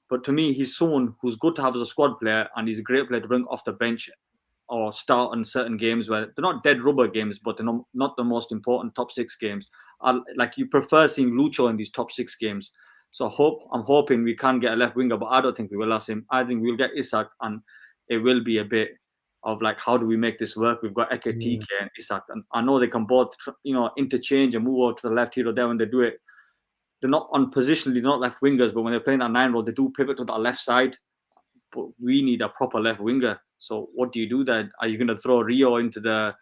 But to me, he's someone who's good to have as a squad player, and he's a great player to bring off the bench or start in certain games where they're not dead rubber games, but they're not the most important top 6 games. Like, you prefer seeing Lucho in these top 6 games. So I'm hoping we can get a left winger, but I don't think we will, Asim. I think we'll get Isak, and it will be a bit of like, how do we make this work? We've got Ekitique and Isak, and I know they can both, you know, interchange and move over to the left here or there when they do it. They're not on positionally, they're not left wingers, but when they're playing that 9 role, they do pivot to that left side. But we need a proper left winger. So what do you do then? Are you going to throw Rio into the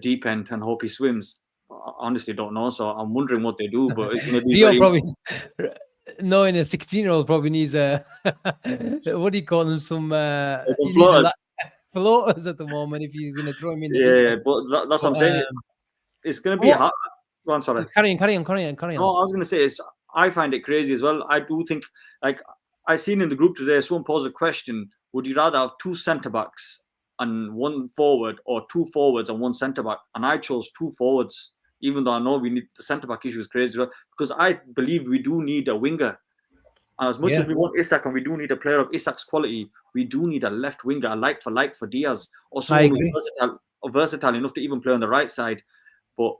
deep end and hope he swims? I honestly don't know. So I'm wondering what they do, but it's going to be Rio probably, knowing a 16-year-old probably needs a, what do you call them? Some floaters at the moment if he's going to throw him in. But that's what I'm saying. It's going to be hard. Go on, sorry. Carry on. No, I was going to say, I find it crazy as well. I do think, like, I seen in the group today, someone posed a question: would you rather have 2 centre backs and 1 forward, or 2 forwards and 1 centre back? And I chose 2 forwards, even though I know we need the centre back issue is crazy as well, because I believe we do need a winger. And as much as we want Isak and we do need a player of Isak's quality, we do need a left winger, like for Diaz, or someone who's versatile enough to even play on the right side. But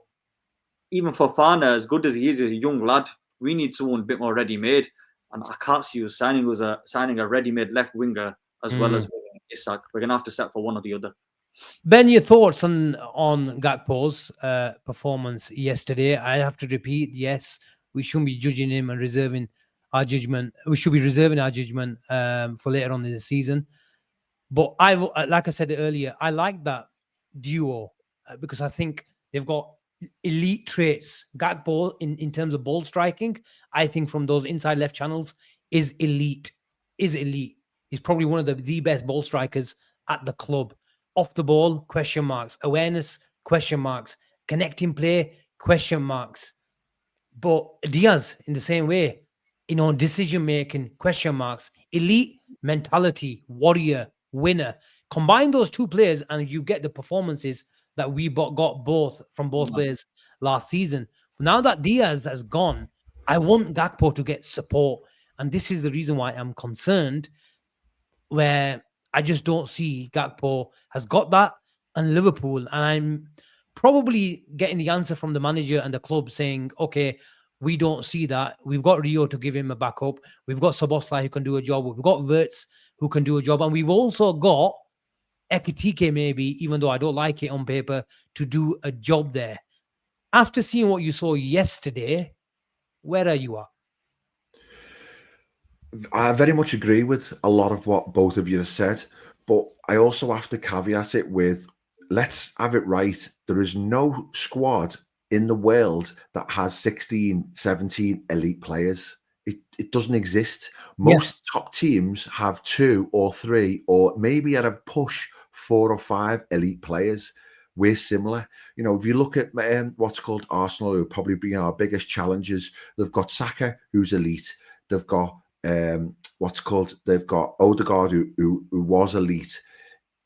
even for Fana, as good as he is, a young lad, we need someone a bit more ready-made. And I can't see us signing a ready-made left winger as well as Isak. We're going to have to set for one or the other. Ben, your thoughts on Gakpo's performance yesterday? I have to repeat, yes, we shouldn't be judging him and reserving our judgment. We should be reserving our judgment for later on in the season. But like I said earlier, I like that duo because I think they've got elite traits. Gakpo, in terms of ball striking, I think from those inside left channels is elite. He's probably one of the best ball strikers at the club. Off the ball, question marks. Awareness, question marks. Connecting play, question marks. But Diaz, in the same way, decision making, question marks. Elite mentality, warrior, winner. Combine those two players, and you get the performances that we got both from both players last season. Now that Diaz has gone, I want Gakpo to get support, and this is the reason why I'm concerned. Where I just don't see Gakpo has got that, and Liverpool, and I'm probably getting the answer from the manager and the club saying, okay, we don't see that. We've got Rio to give him a backup. We've got Szoboszlai who can do a job. We've got Wirtz who can do a job. And we've also got Ekitique, maybe, even though I don't like it on paper, to do a job there. After seeing what you saw yesterday, where are you at? I very much agree with a lot of what both of you have said, but I also have to caveat it with, let's have it right. There is no squad in the world that has 16, 17 elite players. It doesn't exist. Most top teams have 2 or 3, or maybe at a push 4 or 5 elite players. We're similar. If you look at what's called Arsenal, who probably be our biggest challengers, they've got Saka, who's elite. They've got they've got Odegaard, who was elite.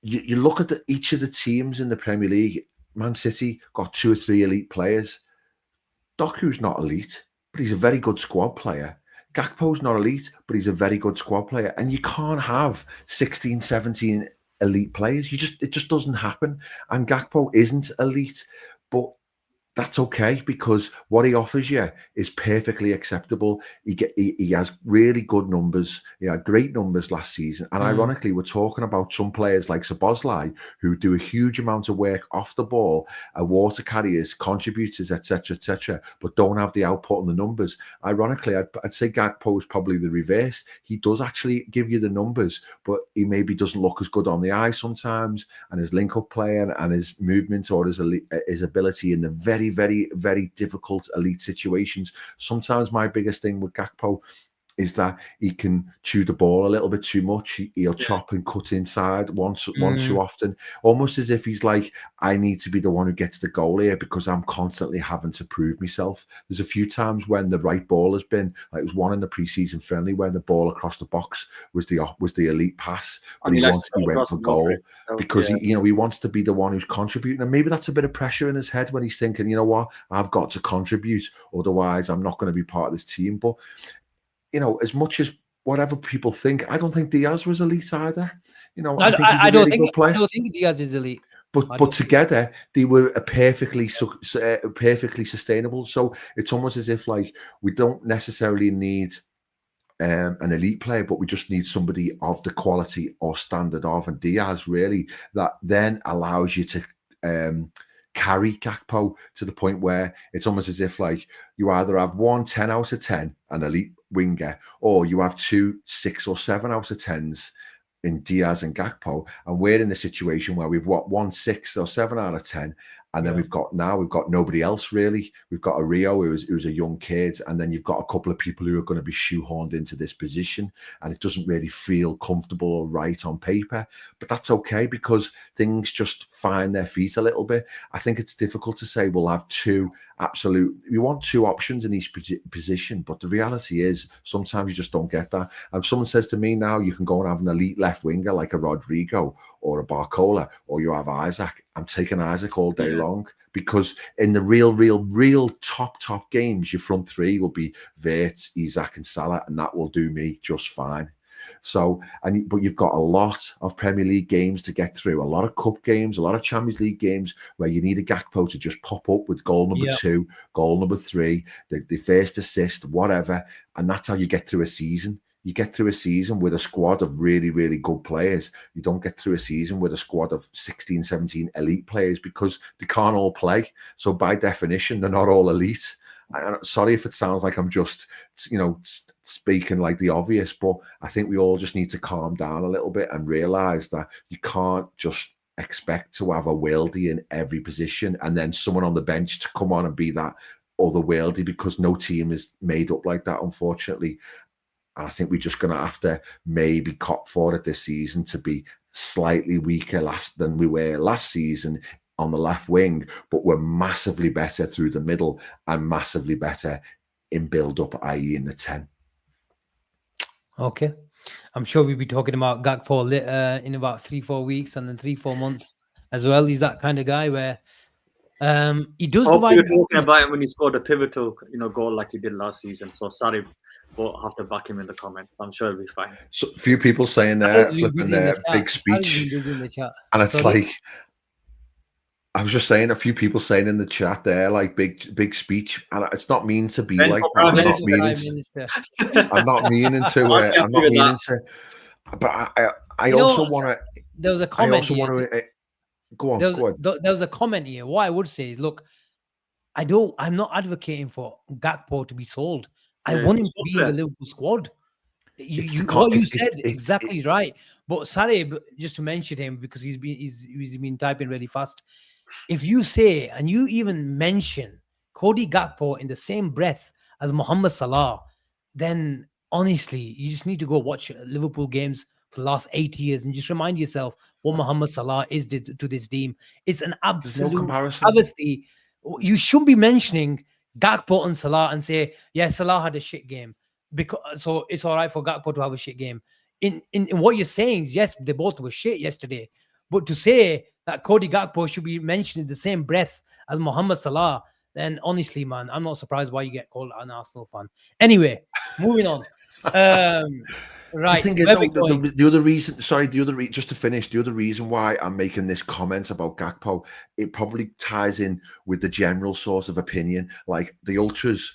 You look at each of the teams in the Premier League. Man City got 2 or 3 elite players. Doku's not elite, but he's a very good squad player. Gakpo's not elite, but he's a very good squad player. And you can't have 16, 17 elite players. It just doesn't happen. And Gakpo isn't elite, but that's okay, because what he offers you is perfectly acceptable. He has really good numbers. He had great numbers last season. And ironically, we're talking about some players like Szoboszlai who do a huge amount of work off the ball, water carriers, contributors, etc., but don't have the output and the numbers. Ironically, I'd say Gakpo is probably the reverse. He does actually give you the numbers, but he maybe doesn't look as good on the eye sometimes, and his link-up play and his movement or his ability in the very, very, very difficult elite situations. Sometimes my biggest thing with Gakpo is that he can chew the ball a little bit too much. He'll chop and cut inside once too often, almost as if he's like, I need to be the one who gets the goal here because I'm constantly having to prove myself. There's a few times when the right ball has been, like it was one in the pre-season friendly when the ball across the box was the elite pass, but he went for goal because he wants to be the one who's contributing, and maybe that's a bit of pressure in his head when he's thinking, you know what, I've got to contribute, otherwise I'm not going to be part of this team. But as much as whatever people think, I don't think Diaz was elite either. I think he's a really good player. I don't think Diaz is elite. But together they were perfectly sustainable. So it's almost as if like we don't necessarily need an elite player, but we just need somebody of the quality or standard of, and Diaz really, that then allows you to carry Gakpo to the point where it's almost as if like you either have 1 10 out of 10, an elite winger, or you have 2 6 or 7 out of 10s in Diaz and Gakpo, and we're in a situation where we've got 1 6 or 7 out of 10, and then we've got nobody else really. We've got a Rio who's a young kid, and then you've got a couple of people who are going to be shoehorned into this position, and it doesn't really feel comfortable or right on paper. But that's okay, because things just find their feet a little bit. I think it's difficult to say we'll have we want 2 options in each position, but the reality is sometimes you just don't get that. And if someone says to me now, you can go and have an elite left winger like a Rodrigo or a Barcola, or you have Isak, I'm taking Isak all day long, because in the real top games, your front 3 will be Wirtz, Isak and Salah, and that will do me just fine. So, but you've got a lot of Premier League games to get through, a lot of cup games, a lot of Champions League games where you need a Gakpo to just pop up with goal number 2, goal number 3, the first assist, whatever, and that's how you get through a season. You get through a season with a squad of really, really good players. You don't get through a season with a squad of 16, 17 elite players, because they can't all play. So by definition, they're not all elite. Sorry if it sounds like I'm just, speaking like the obvious, but I think we all just need to calm down a little bit and realize that you can't just expect to have a worldie in every position and then someone on the bench to come on and be that otherworldly, because no team is made up like that, unfortunately. And I think we're just going to have to maybe cop for it this season to be slightly weaker than we were last season on the left wing, but we're massively better through the middle and massively better in build-up, i.e. in the 10. Okay. I'm sure we'll be talking about Gakpo in about 3-4 weeks and then 3-4 months as well. He's that kind of guy where he does I hope divide. you were talking about it when he scored a pivotal, goal like he did last season. So sorry, but I'll have to back him in the comments. I'm sure it'll be fine. So a few people saying flipping their big speech, and it's like, I was just saying, a few people saying in the chat there, like big speech, and it's not mean to be like that. I'm not meaning to. But I also want to. There was a comment. I also want to. Go on. There was a comment here. What I would say is, look, I'm not advocating for Gakpo to be sold. I want him to be in the Liverpool squad. What you said exactly right. But sorry, just to mention him because he's been typing really fast. If you say and you even mention Cody Gakpo in the same breath as Mohamed Salah, then honestly, you just need to go watch Liverpool games for the last 8 years and just remind yourself what Mohamed Salah is to this team. It's an absolute travesty. You shouldn't be mentioning Gakpo and Salah and say, yeah, Salah had a shit game, so it's all right for Gakpo to have a shit game. In what you're saying is, yes, they both were shit yesterday. But to say that Cody Gakpo should be mentioned in the same breath as Mohamed Salah, then honestly, man, I'm not surprised why you get called an Arsenal fan. Anyway, moving on. Right. The thing is, the other reason, just to finish, the other reason why I'm making this comment about Gakpo, it probably ties in with the general sort of opinion. Like the ultras,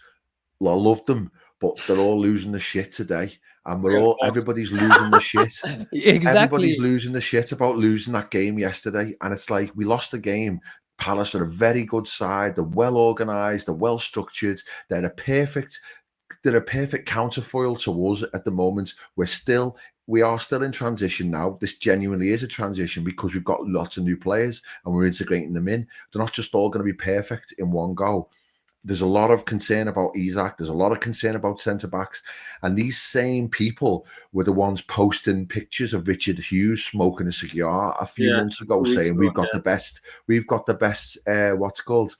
I love them, but they're all losing the shit today. And everybody's losing the shit. Exactly. Everybody's losing the shit about losing that game yesterday. And it's like, we lost the game. Palace are a very good side. They're well organized. They're well structured. They're a perfect counterfoil to us at the moment. We are still in transition now. This genuinely is a transition because we've got lots of new players and we're integrating them in. They're not just all going to be perfect in one go. There's a lot of concern about Isak. There's a lot of concern about centre-backs. And these same people were the ones posting pictures of Richard Hughes smoking a cigar a few months ago, saying we've got the best, what's called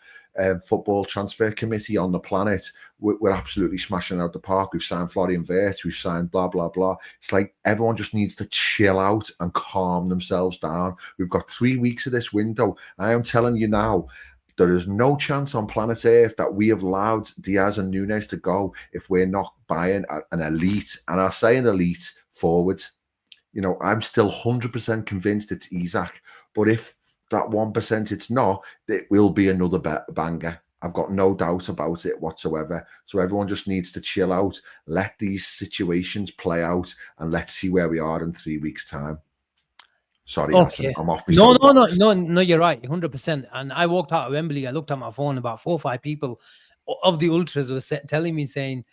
football transfer committee on the planet. We're absolutely smashing out the park. We've signed Florian Wirtz. We've signed blah, blah, blah. It's like everyone just needs to chill out and calm themselves down. We've got 3 weeks of this window. I am telling you now, there is no chance on planet Earth that we have allowed Diaz and Nunes to go if we're not buying an elite, and I'll say an elite forward. I'm still 100% convinced it's Isak, but if that 1% it's not, it will be another banger. I've got no doubt about it whatsoever. So everyone just needs to chill out, let these situations play out, and let's see where we are in 3 weeks' time. Sorry, okay. I'm off. No, you're right, 100%. And I walked out of Wembley. I looked at my phone. About 4 or 5 people of the ultras were telling me, saying,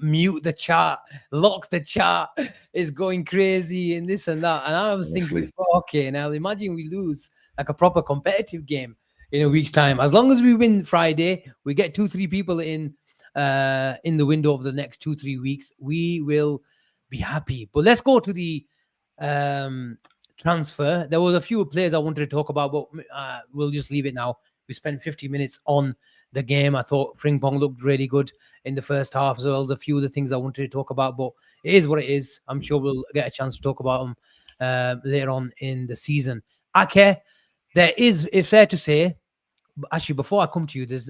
"Mute the chat, lock the chat. It's going crazy and this and that." And I was thinking, okay, now imagine we lose like a proper competitive game in a week's time. As long as we win Friday, we get 2-3 people in the window of the next 2-3 weeks, we will be happy. But let's go to the transfer. There was a few players I wanted to talk about, but we'll just leave it now. We spent 50 minutes on the game. I thought Frimpong looked really good in the first half as well. There's a few of the things I wanted to talk about, but it is what it is. I'm sure we'll get a chance to talk about them later on in the season. Ake, it's fair to say, actually, before I come to you, there's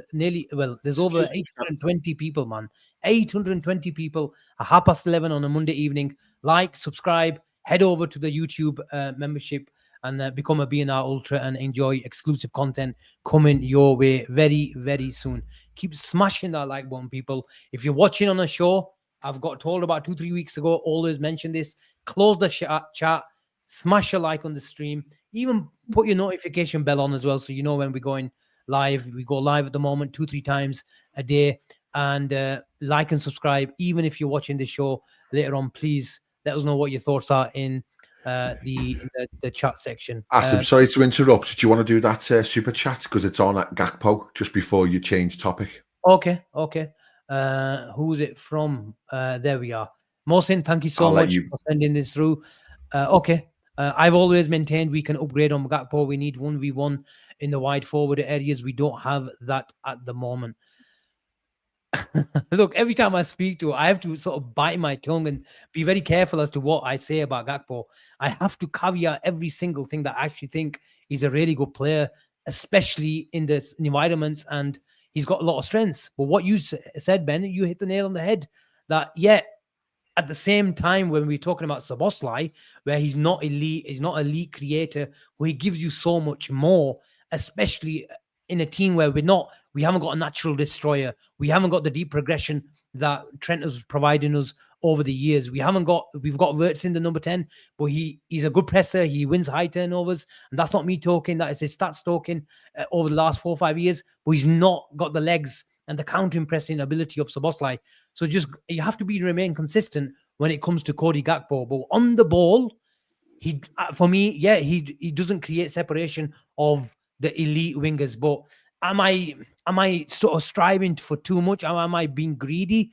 over 820 people, man. 820 people at 11:30 on a Monday evening. Like, subscribe, head over to the YouTube membership and become a BNR Ultra and enjoy exclusive content coming your way very, very soon. Keep smashing that like button, people. If you're watching on a show, I've got told about 2-3 weeks ago, always mention this. Close the chat, smash a like on the stream, even put your notification bell on as well, so you know when we're going live. We go live at the moment 2-3 times a day. And like and subscribe. Even if you're watching the show later on, please let us know what your thoughts are in the chat section. Asim, sorry to interrupt. Do you want to do that super chat because it's on at Gakpo just before you change topic? Okay. Who's it from? There we are. Mohsin, thank you so I'll let much you- for sending this through. Okay. I've always maintained we can upgrade on Gakpo. We need 1v1 in the wide forward areas. We don't have that at the moment. Look, every time I speak to, I have to sort of bite my tongue and be very careful as to what I say about Gakpo. I have to caveat every single thing that I actually think he's a really good player, especially in this environments, and he's got a lot of strengths. But what you said, Ben, you hit the nail on the head. That at the same time, when we're talking about Szoboszlai, where he's not elite creator, where he gives you so much more, especially in a team where we haven't got a natural destroyer. We haven't got the deep progression that Trent has providing us over the years. We've got Wirtz in the number 10, but he's a good presser. He wins high turnovers, and that's not me talking. That is his stats talking over the last 4 or 5 years. But he's not got the legs and the counter pressing ability of Szoboszlai. So you have to remain consistent when it comes to Cody Gakpo. But on the ball, he doesn't create separation of the elite wingers. But am I sort of striving for too much? Am I being greedy?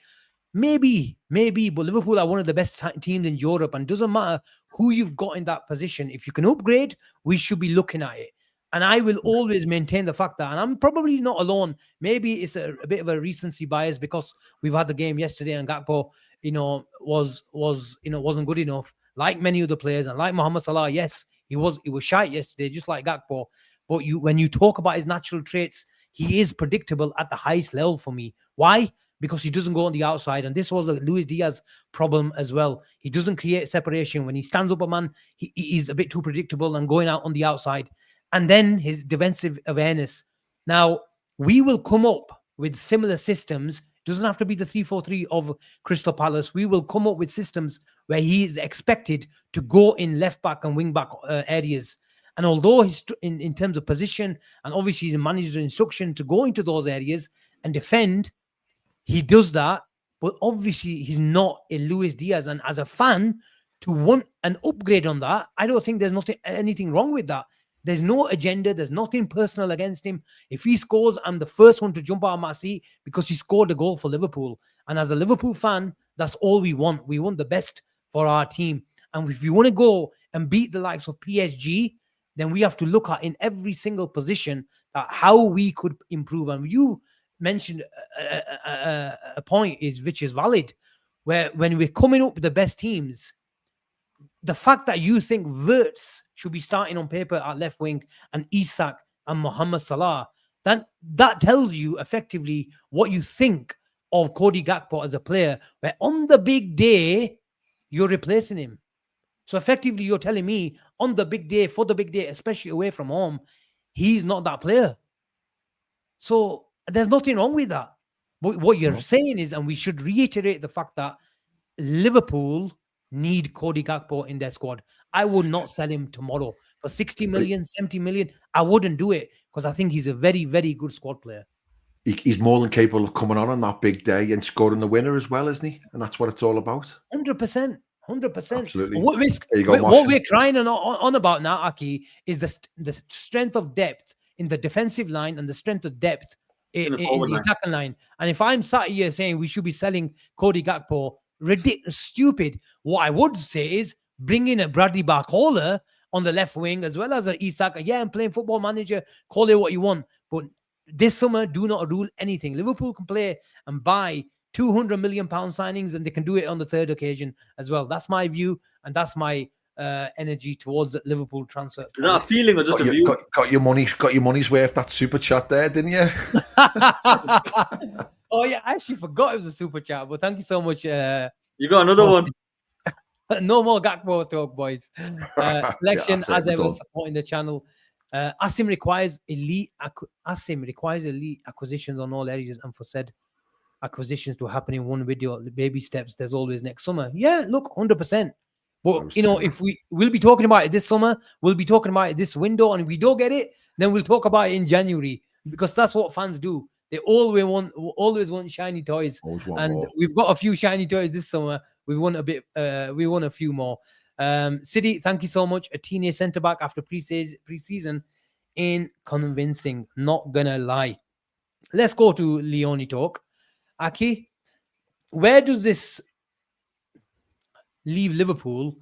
Maybe. But Liverpool are one of the best teams in Europe, and it doesn't matter who you've got in that position. If you can upgrade, we should be looking at it. And I will always maintain the fact that, and I'm probably not alone. Maybe it's a bit of a recency bias because we've had the game yesterday and Gakpo, wasn't good enough. Like many other players, and like Mohamed Salah, yes, he was shite yesterday, just like Gakpo. But when you talk about his natural traits, he is predictable at the highest level for me. Why? Because he doesn't go on the outside. And this was a Luis Diaz problem as well. He doesn't create separation. When he stands up a man, he's a bit too predictable and going out on the outside. And then his defensive awareness. Now, we will come up with similar systems. It doesn't have to be the 3-4-3 of Crystal Palace. We will come up with systems where he is expected to go in left back and wing back areas. And although he's in terms of position, and obviously he's a manager's instruction to go into those areas and defend, he does that. But obviously he's not a Luis Diaz. And as a fan, to want an upgrade on that, I don't think there's anything wrong with that. There's no agenda. There's nothing personal against him. If he scores, I'm the first one to jump out of my seat because he scored a goal for Liverpool. And as a Liverpool fan, that's all we want. We want the best for our team. And if you want to go and beat the likes of PSG, then we have to look at in every single position that how we could improve. And you mentioned a point which is valid, where when we're coming up with the best teams, the fact that you think Wirtz should be starting on paper at left wing and Isak and Mohamed Salah, that tells you effectively what you think of Cody Gakpo as a player, where on the big day, you're replacing him. So effectively, you're telling me on the big day, for the big day, especially away from home, he's not that player. So there's nothing wrong with that. But what you're saying is, and we should reiterate the fact that Liverpool need Cody Gakpo in their squad. I would not sell him tomorrow for 60 million, 70 million. I wouldn't do it because I think he's a very, very good squad player. He's more than capable of coming on that big day and scoring the winner as well, isn't he? And that's what it's all about. 100%. Absolutely. What we're crying on about now, Aki, is the strength of depth in the defensive line and the strength of depth in the attacking line. And if I'm sat here saying we should be selling Cody Gakpo, ridiculous, stupid. What I would say is bring in a Bradley Barcola on the left wing as well as an Isak. Yeah, I'm playing Football Manager. Call it what you want. But this summer, do not rule anything. Liverpool can play and buy £200 million signings, and they can do it on the third occasion as well. That's my view, and that's my energy towards the Liverpool transfer. Is that a feeling or just a view? Got your money's worth. That super chat there, didn't you? Oh yeah, I actually forgot it was a super chat, but thank you so much. You got another one. No more Gakpo talk, boys. Selection Yeah, as ever, supporting the channel. Asim requires elite acquisitions on all areas, and for said acquisitions to happen in one video, the baby steps. There's always next summer. Yeah, look, 100%. But if we'll be talking about it this summer, we'll be talking about it this window, and if we don't get it, then we'll talk about it in January, because that's what fans do. They always want shiny toys, and more. We've got a few shiny toys this summer. We want a few more. City, thank you so much. A teenage centre back after pre-season in convincing. Not gonna lie. Let's go to Leoni talk. Aki, where does this leave Liverpool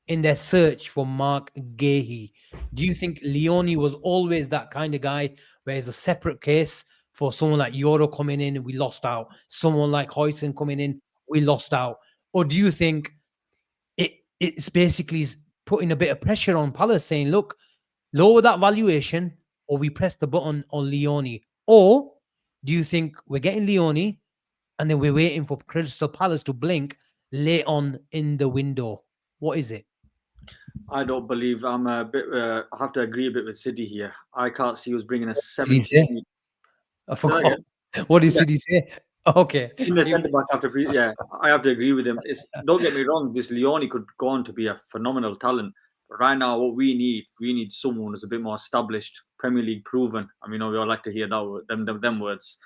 in their search for Mark Gahey? Do you think Leoni was always that kind of guy where it's a separate case for someone like Euro coming in and we lost out, someone like Huijsen coming in, we lost out? Or do you think it's basically putting a bit of pressure on Palace saying, look, lower that valuation or we press the button on Leoni? Or do you think we're getting Leoni and then we're waiting for Crystal Palace to blink late on in the window? What is it? I don't believe I'm a bit. I have to agree a bit with City here. I can't see us bringing a What did he 70. say? I Say that forgot. again? What did Yeah. City say? Okay. In the centre back after yeah, I have to agree with him. Don't get me wrong, this Leoni could go on to be a phenomenal talent. But right now, what we need someone who's a bit more established, Premier League proven. I mean, we all like to hear them words.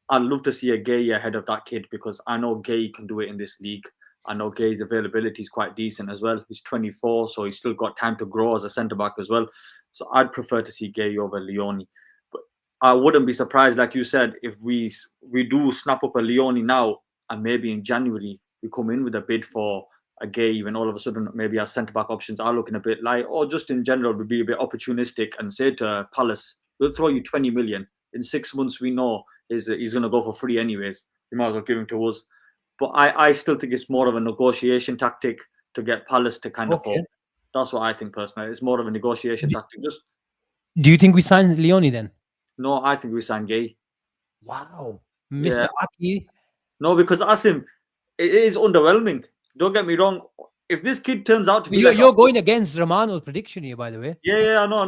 I'd love to see a Gay ahead of that kid because I know Gay can do it in this league. I know Gay's availability is quite decent as well. He's 24, so he's still got time to grow as a centre back as well. So I'd prefer to see Gay over Leoni. But I wouldn't be surprised, like you said, if we do snap up a Leoni now and maybe in January we come in with a bid for a Gay, and all of a sudden maybe our centre back options are looking a bit light, or just in general we'd be a bit opportunistic and say to Palace, we'll throw you 20 million. In 6 months we know he's going to go for free anyways. You might as well give him to us. But I still think it's more of a negotiation tactic to get Palace to kind of fall. That's what I think personally. It's more of a negotiation tactic. Do you think we sign Leoni then? No, I think we sign Gay. Wow. Mr. Aki. No, because Asim, it is underwhelming. Don't get me wrong. If this kid turns out to be you're going against Romano's prediction here, by the way. Yeah, I know.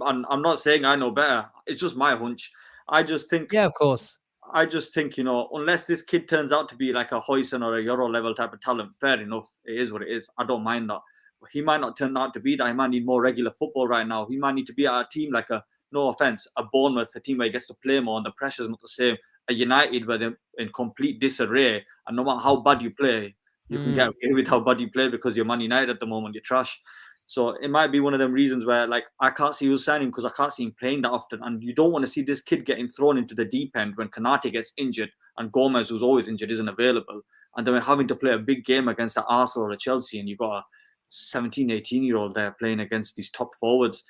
I'm not saying I know better. It's just my hunch. I just think. Yeah, of course. I just think, unless this kid turns out to be like a Huijsen or a Euro level type of talent, fair enough. It is what it is. I don't mind that. But he might not turn out to be that. He might need more regular football right now. He might need to be at a team like no offense, a Bournemouth, a team where he gets to play more and the pressure's not the same. A United where they're in complete disarray. And no matter how bad you play, you can get away with how bad you play because you're Man United at the moment. You're trash. So it might be one of them reasons where, like, I can't see who's signing because I can't see him playing that often. And you don't want to see this kid getting thrown into the deep end when Konate gets injured and Gomez, who's always injured, isn't available. And then we're having to play a big game against the Arsenal or a Chelsea, and you've got a 17, 18-year-old there playing against these top forwards.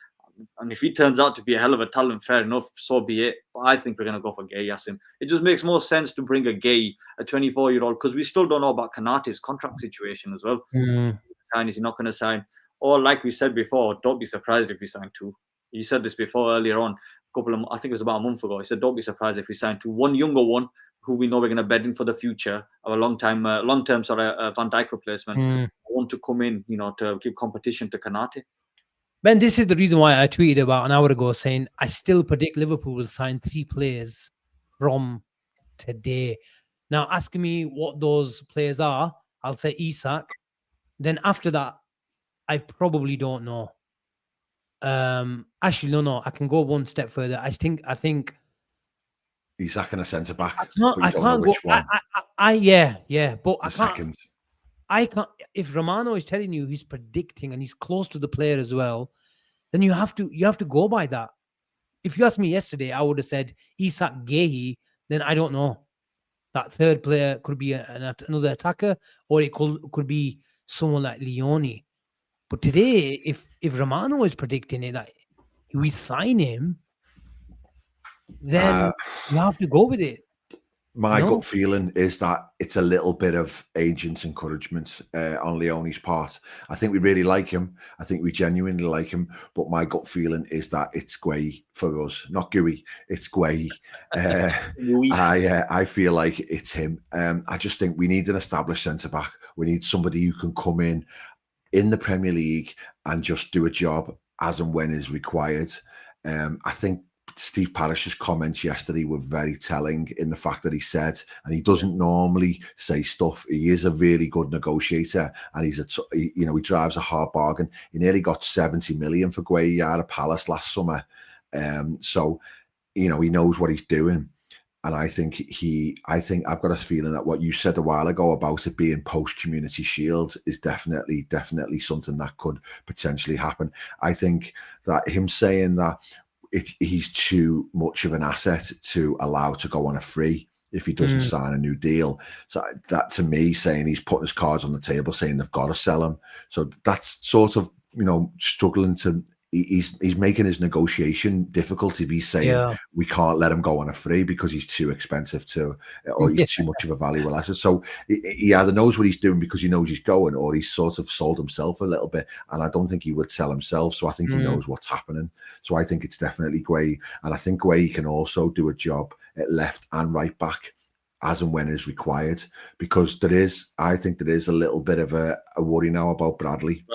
And if he turns out to be a hell of a talent, fair enough, so be it. But I think we're going to go for Gay, Asim. It just makes more sense to bring a Gay, a 24-year-old, because we still don't know about Konate's contract situation as well. Is he not going to sign? Or like we said before, don't be surprised if we sign two. You said this before earlier on, I think it was about a month ago. I said, don't be surprised if we sign two. One younger one who we know we're going to bed in for the future, or a long-term Van Dijk replacement. Want to come in, to give competition to Konate. Ben, this is the reason why I tweeted about an hour ago saying I still predict Liverpool will sign 3 players from today. Now, asking me what those players are, I'll say Isak. Then after that, I probably don't know. Actually, no. I can go one step further. I think Isak and a centre back. I can't go. Which one. Yeah. But I can't. If Romano is telling you he's predicting and he's close to the player as well, then you have to go by that. If you asked me yesterday, I would have said Isak Gahey. Then I don't know. That third player could be another attacker, or it could be someone like Leoni. But today, if Romano is predicting it, that we sign him, then you have to go with it. My gut feeling is that it's a little bit of agent's encouragement on Leoni's part. I think we really like him. I think we genuinely like him. But my gut feeling is that it's Guay for us, not Gooey. It's Guay. I feel like it's him. I just think we need an established centre-back. We need somebody who can come in the Premier League and just do a job as and when is required. I think Steve Parish's comments yesterday were very telling in the fact that he said, and he doesn't normally say stuff, he is a really good negotiator, and he drives a hard bargain. He nearly got 70 million for Gueye out of Palace last summer. So he knows what he's doing. And I think I've got a feeling that what you said a while ago about it being post-Community Shield is definitely something that could potentially happen. I think that him saying that he's too much of an asset to allow to go on a free if he doesn't sign a new deal. So that, to me, saying he's putting his cards on the table, saying they've got to sell him. So that's sort of, struggling to. He's making his negotiation difficult if he's saying we can't let him go on a free because he's too expensive or he's too much of a valuable asset. So he either knows what he's doing because he knows he's going, or he's sort of sold himself a little bit. And I don't think he would sell himself. So I think he knows what's happening. So I think it's definitely Gueye. And I think Gueye can also do a job at left and right back as and when is required, because I think there is a little bit of a worry now about Bradley.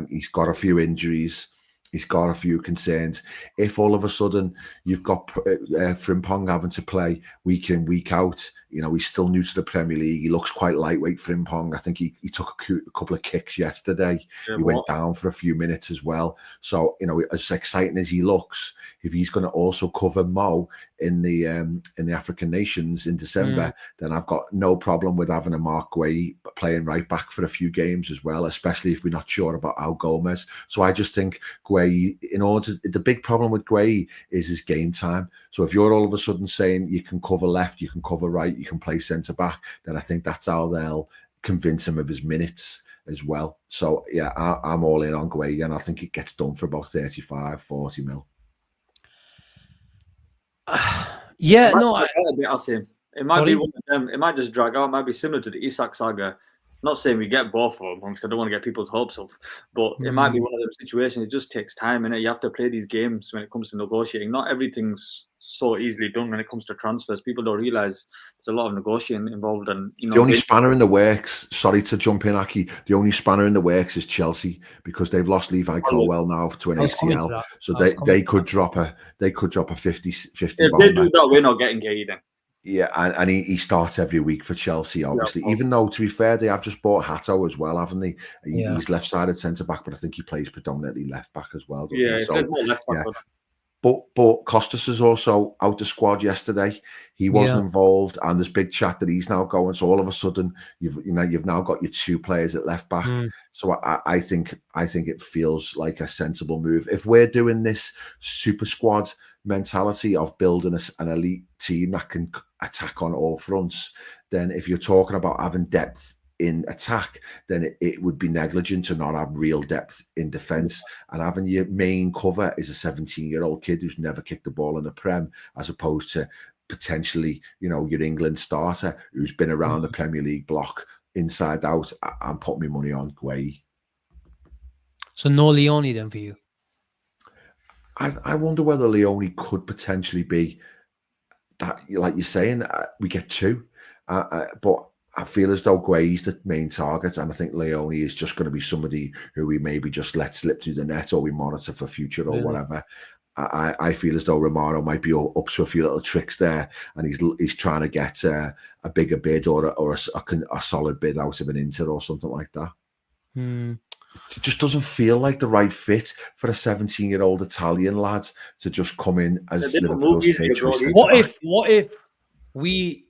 He's got a few injuries. He's got a few concerns. If all of a sudden you've got Frimpong having to play week in, week out, he's still new to the Premier League. He looks quite lightweight, Frimpong. I think he took a couple of kicks yesterday. He went down for a few minutes as well. So, as exciting as he looks, if he's going to also cover Mo in the African nations in December, then I've got no problem with having a Mark Gueye playing right back for a few games as well, especially if we're not sure about Al Gomez. So I just think Gueye, the big problem with Gueye is his game time. So if you're all of a sudden saying you can cover left, you can cover right, you can play centre back, then I think that's how they'll convince him of his minutes as well. So yeah, I'm all in on Gueye, and I think it gets done for about 35-40 mil. Yeah, it might be one of them. It might just drag out. It might be similar to the Isak saga. Not saying we get both of them, because I don't want to get people's hopes up. But it might be one of those situations. It just takes time, and you have to play these games when it comes to negotiating. Not everything's so easily done when it comes to transfers. People don't realize there's a lot of negotiating involved, and the only spanner in the works. Sorry to jump in, Aki. The only spanner in the works is Chelsea, because they've lost Levi Colwill now to an ACL, so they could drop a 50. If they do that, we're not getting Gueye then. Yeah, and he starts every week for Chelsea, obviously. Even though, to be fair, they have just bought Hato as well, haven't they? He's left-sided centre-back, but I think he plays predominantly left-back as well. More left-back. But Costas is also out the squad yesterday. He wasn't involved, and there's big chat that he's now going. So all of a sudden, you've now got your two players at left back. So I think it feels like a sensible move. If we're doing this super squad mentality of building an elite team that can attack on all fronts, then if you're talking about having depth in attack, then it would be negligent to not have real depth in defence. And having your main cover is a 17-year-old kid who's never kicked the ball in the Prem, as opposed to potentially, your England starter who's been around the Premier League block inside out. I'm putting my money on Gueye. So no Leoni then for you? I wonder whether Leoni could potentially be that, like you're saying, we get two. But I feel as though Gueye's the main target, and I think Leoni is just going to be somebody who we maybe just let slip through the net, or we monitor for future or whatever. I feel as though Romano might be up to a few little tricks there, and he's trying to get a bigger bid or a solid bid out of an Inter or something like that. It just doesn't feel like the right fit for a 17-year-old Italian lad to just come in as Liverpool's choice. What if we're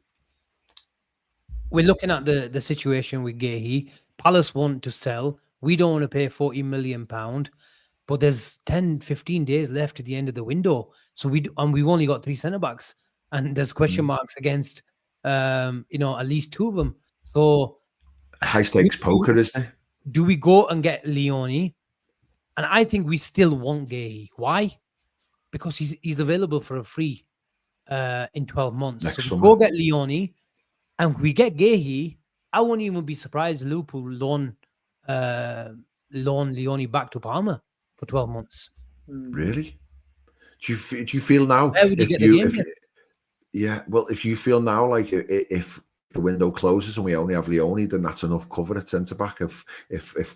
looking at the situation with Gueye? Palace want to sell. We don't want to pay £40 million, but there's 10-15 days left at the end of the window. So we've only got 3 centre backs, and there's question marks against at least 2 of them. So high stakes poker, isn't it? Do we go and get Leoni? And I think we still want Gueye. Why? Because he's available for a free in 12 months. So we go get Leoni, and we get Gueye. I wouldn't even be surprised if Liverpool loan Leoni back to Parma for 12 months. Really? Do you feel now? Where would you get the game? If you feel now like if the window closes and we only have Leoni, then that's enough cover at centre back. If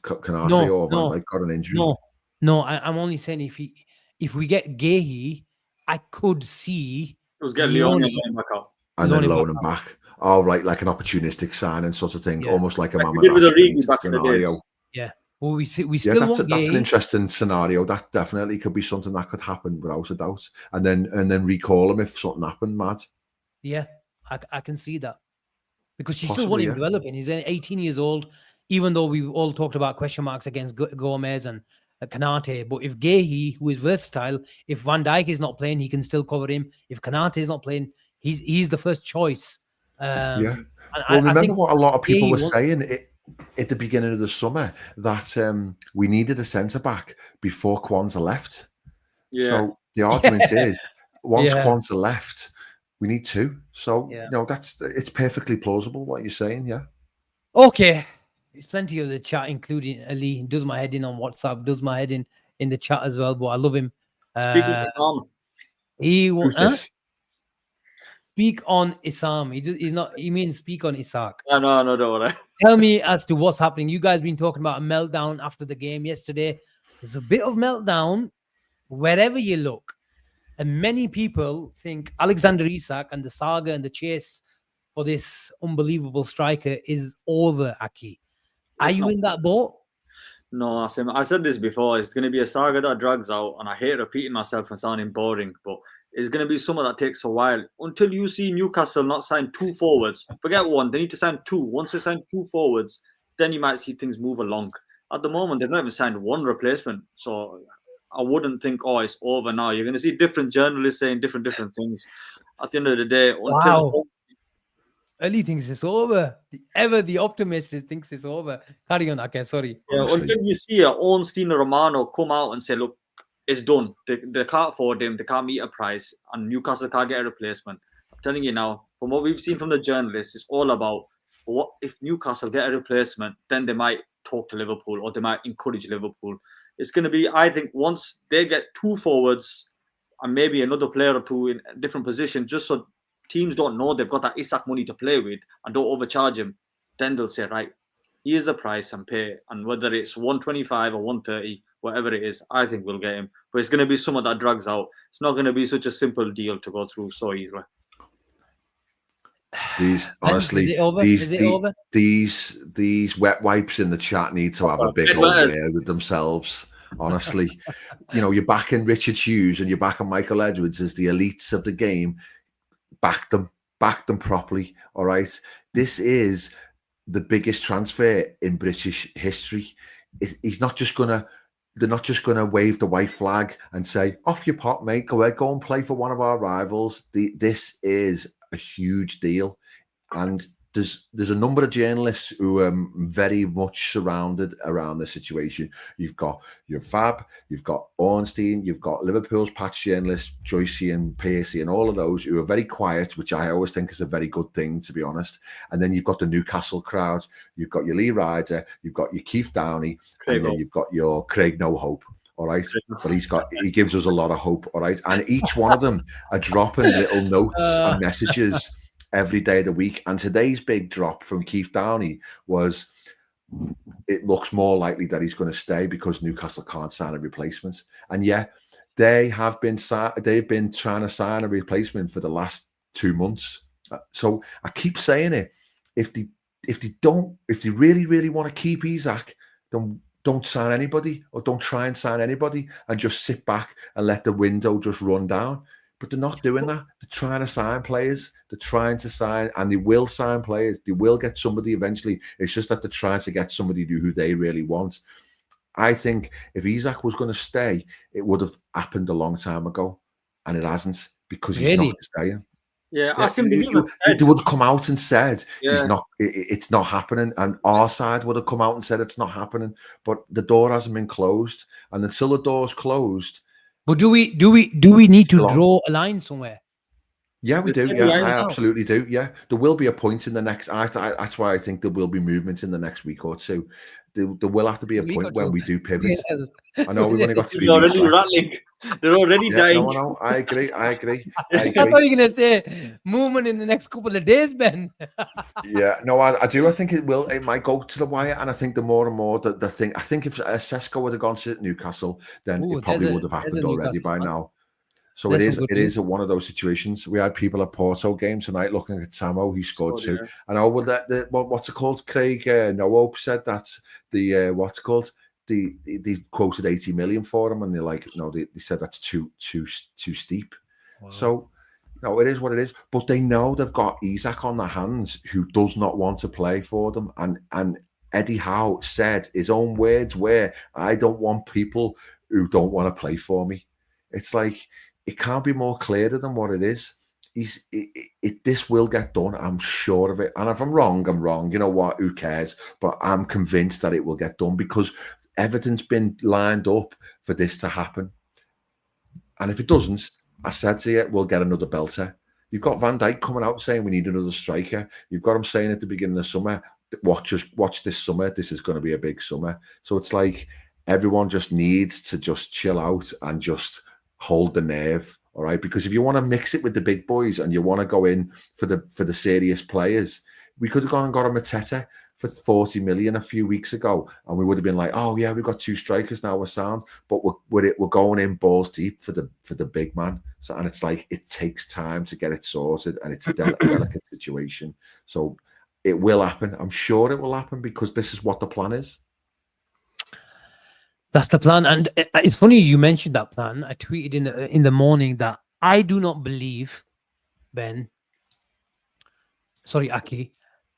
Canate or Van Dijk got an injury, I'm only saying if we get Gueye, I could see get Leoni back up and then loan him back. Oh, right, like an opportunistic signing sort of thing, almost like a scenario. Yeah. Well, we still want Gueye. That's an interesting scenario. That definitely could be something that could happen without a doubt. And then recall him if something happened mad. Yeah, I can see that. Because you still want him developing. He's 18 years old, even though we've all talked about question marks against Gomez and Canate. But if Gueye, who is versatile, if Van Dijk is not playing, he can still cover him. If Canate is not playing, he's the first choice Yeah. And Well, I remember think what a lot of people were he wants- saying at the beginning of the summer, that we needed a centre back before Kwanzaa left. Yeah. So the argument Yeah. is, once Yeah. Kwanzaa left, we need two. So Yeah. it's perfectly plausible what you're saying. Yeah. Okay. There's plenty of the chat, including Ali. Does my head in on WhatsApp, does my head in the chat as well. But I love him. Speaking of Asim, Who's this? Speak on Isam. He's not. He means speak on Isak. no, don't worry. Tell me as to what's happening. You guys been talking about a meltdown after the game yesterday. There's a bit of meltdown wherever you look, and many people think Alexander Isak and the saga and the chase for this unbelievable striker is over. Aki, are It's you not. in that boat? No, Asim, I said this before. It's going to be a saga that drags out, and I hate repeating myself and sounding boring, but it's going to be something that takes a while until you see Newcastle not sign two forwards. Forget one; they need to sign two. Once they sign two forwards, then you might see things move along. At the moment, they've not even signed one replacement, so I wouldn't think, oh, it's over now. You're going to see different journalists saying different things. At the end of the day, Wow. Ali thinks it's over. The optimist thinks it's over. Carry on, okay, sorry. Yeah, until you see Ornstein or Romano come out and say, look, it's done. They can't afford him. They can't meet a price. And Newcastle can't get a replacement. I'm telling you now, from what we've seen from the journalists, it's all about what if Newcastle get a replacement, then they might talk to Liverpool or they might encourage Liverpool. It's going to be, I think, once they get two forwards and maybe another player or two in a different position, just so teams don't know they've got that Isak money to play with and don't overcharge him, then they'll say, right, here's the price and pay. And whether it's 125 or 130, whatever it is, I think we'll get him. But it's going to be someone that drags out. It's not going to be such a simple deal to go through so easily. These honestly, these wet wipes in the chat need to have a big old word with themselves. Honestly, you're backing Richard Hughes and you're backing Michael Edwards as the elites of the game. Back them properly. All right, this is the biggest transfer in British history. They're not just gonna wave the white flag and say, "Off your pot, mate. Go ahead, go and play for one of our rivals." This is a huge deal, and there's a number of journalists who are very much surrounded around this situation. You've got your Fab, you've got Ornstein, you've got Liverpool's patch journalists, Joycey and Piercy, and all of those who are very quiet, which I always think is a very good thing, to be honest. And then you've got the Newcastle crowd, you've got your Lee Ryder, you've got your Keith Downey, and then you've got your Craig No Hope. All right, but he gives us a lot of hope. All right, and each one of them are dropping little notes and messages every day of the week. And today's big drop from Keith Downey was, it looks more likely that he's going to stay because Newcastle can't sign a replacement. And yeah, they've been trying to sign a replacement for the last 2 months. So I keep saying it. If they really, really want to keep Isak, then don't sign anybody, or don't try and sign anybody, and just sit back and let the window just run down. But they're not doing that. They're trying to sign players. They're trying to sign, and they will sign players. They will get somebody eventually. It's just that they're trying to get somebody who they really want. I think if Isak was going to stay, it would have happened a long time ago, and it hasn't, because he's not staying. Yeah, Asim they would have come out and said he's not. It's not happening, and our side would have come out and said it's not happening. But the door hasn't been closed, and until the door's closed. But do we need to draw a line somewhere? Yeah, we do. Yeah, I absolutely do. Yeah, there will be a point in the next. That's why I think there will be movement in the next week or two. There will have to be a point when we do pivot. Yeah. I know we've only got 3 weeks left. Rattling. They're already dying. No, I agree. I thought you were going to say movement in the next couple of days, Ben. Yeah, no, I do. I think it will. It might go to the wire, and I think the more and more the thing. I think if Sesko would have gone to Newcastle, then it probably would have happened already by now. So it is one of those situations. We had people at Porto game tonight looking at Samo. He scored 2. Yeah. And what's it called? Craig No Hope said that they quoted 80 million for him, and they're like, no, they said that's too steep. Wow. So no, it is what it is. But they know they've got Isak on their hands, who does not want to play for them. And Eddie Howe said, his own words were, I don't want people who don't want to play for me. It's like, it can't be more clearer than what it is. this will get done. I'm sure of it. And if I'm wrong, I'm wrong. You know what? Who cares? But I'm convinced that it will get done because everything's been lined up for this to happen. And if it doesn't, I said to you, we'll get another belter. You've got Van Dijk coming out saying we need another striker. You've got him saying at the beginning of summer, watch this summer. This is going to be a big summer. So it's like everyone just needs to just chill out and just hold the nerve. All right, because if you want to mix it with the big boys and you want to go in for the serious players, we could have gone and got a Mateta for 40 million a few weeks ago, and we would have been like, oh yeah, we've got 2 strikers now, we're sound. But we're going in balls deep for the big man. So, and it's like it takes time to get it sorted, and it's a delicate situation. So it will happen. I'm sure it will happen because this is what the plan is. That's the plan. And it's funny you mentioned that plan. I tweeted in the morning that I do not believe, Aki,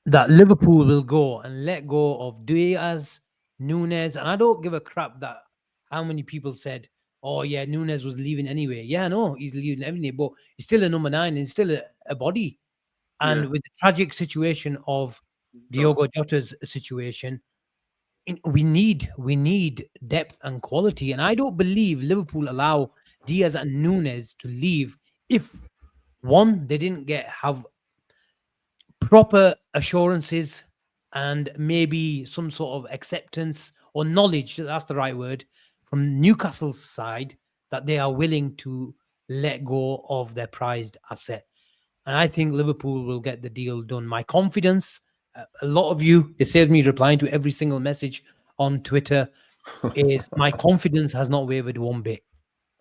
that Liverpool will go and let go of Diaz, Nunes. And I don't give a crap that how many people said, oh, yeah, Nunes was leaving anyway. Yeah, no, he's leaving anyway, but he's still a number 9 and he's still a body. And with the tragic situation of Diogo Jota's situation, we need depth and quality, and I don't believe Liverpool allow Diaz and Nunes to leave if one, they didn't have proper assurances and maybe some sort of acceptance or knowledge, that's the right word, from Newcastle's side that they are willing to let go of their prized asset. And I think Liverpool will get the deal done. My confidence, a lot of you, it saved me replying to every single message on Twitter, is my confidence has not wavered one bit.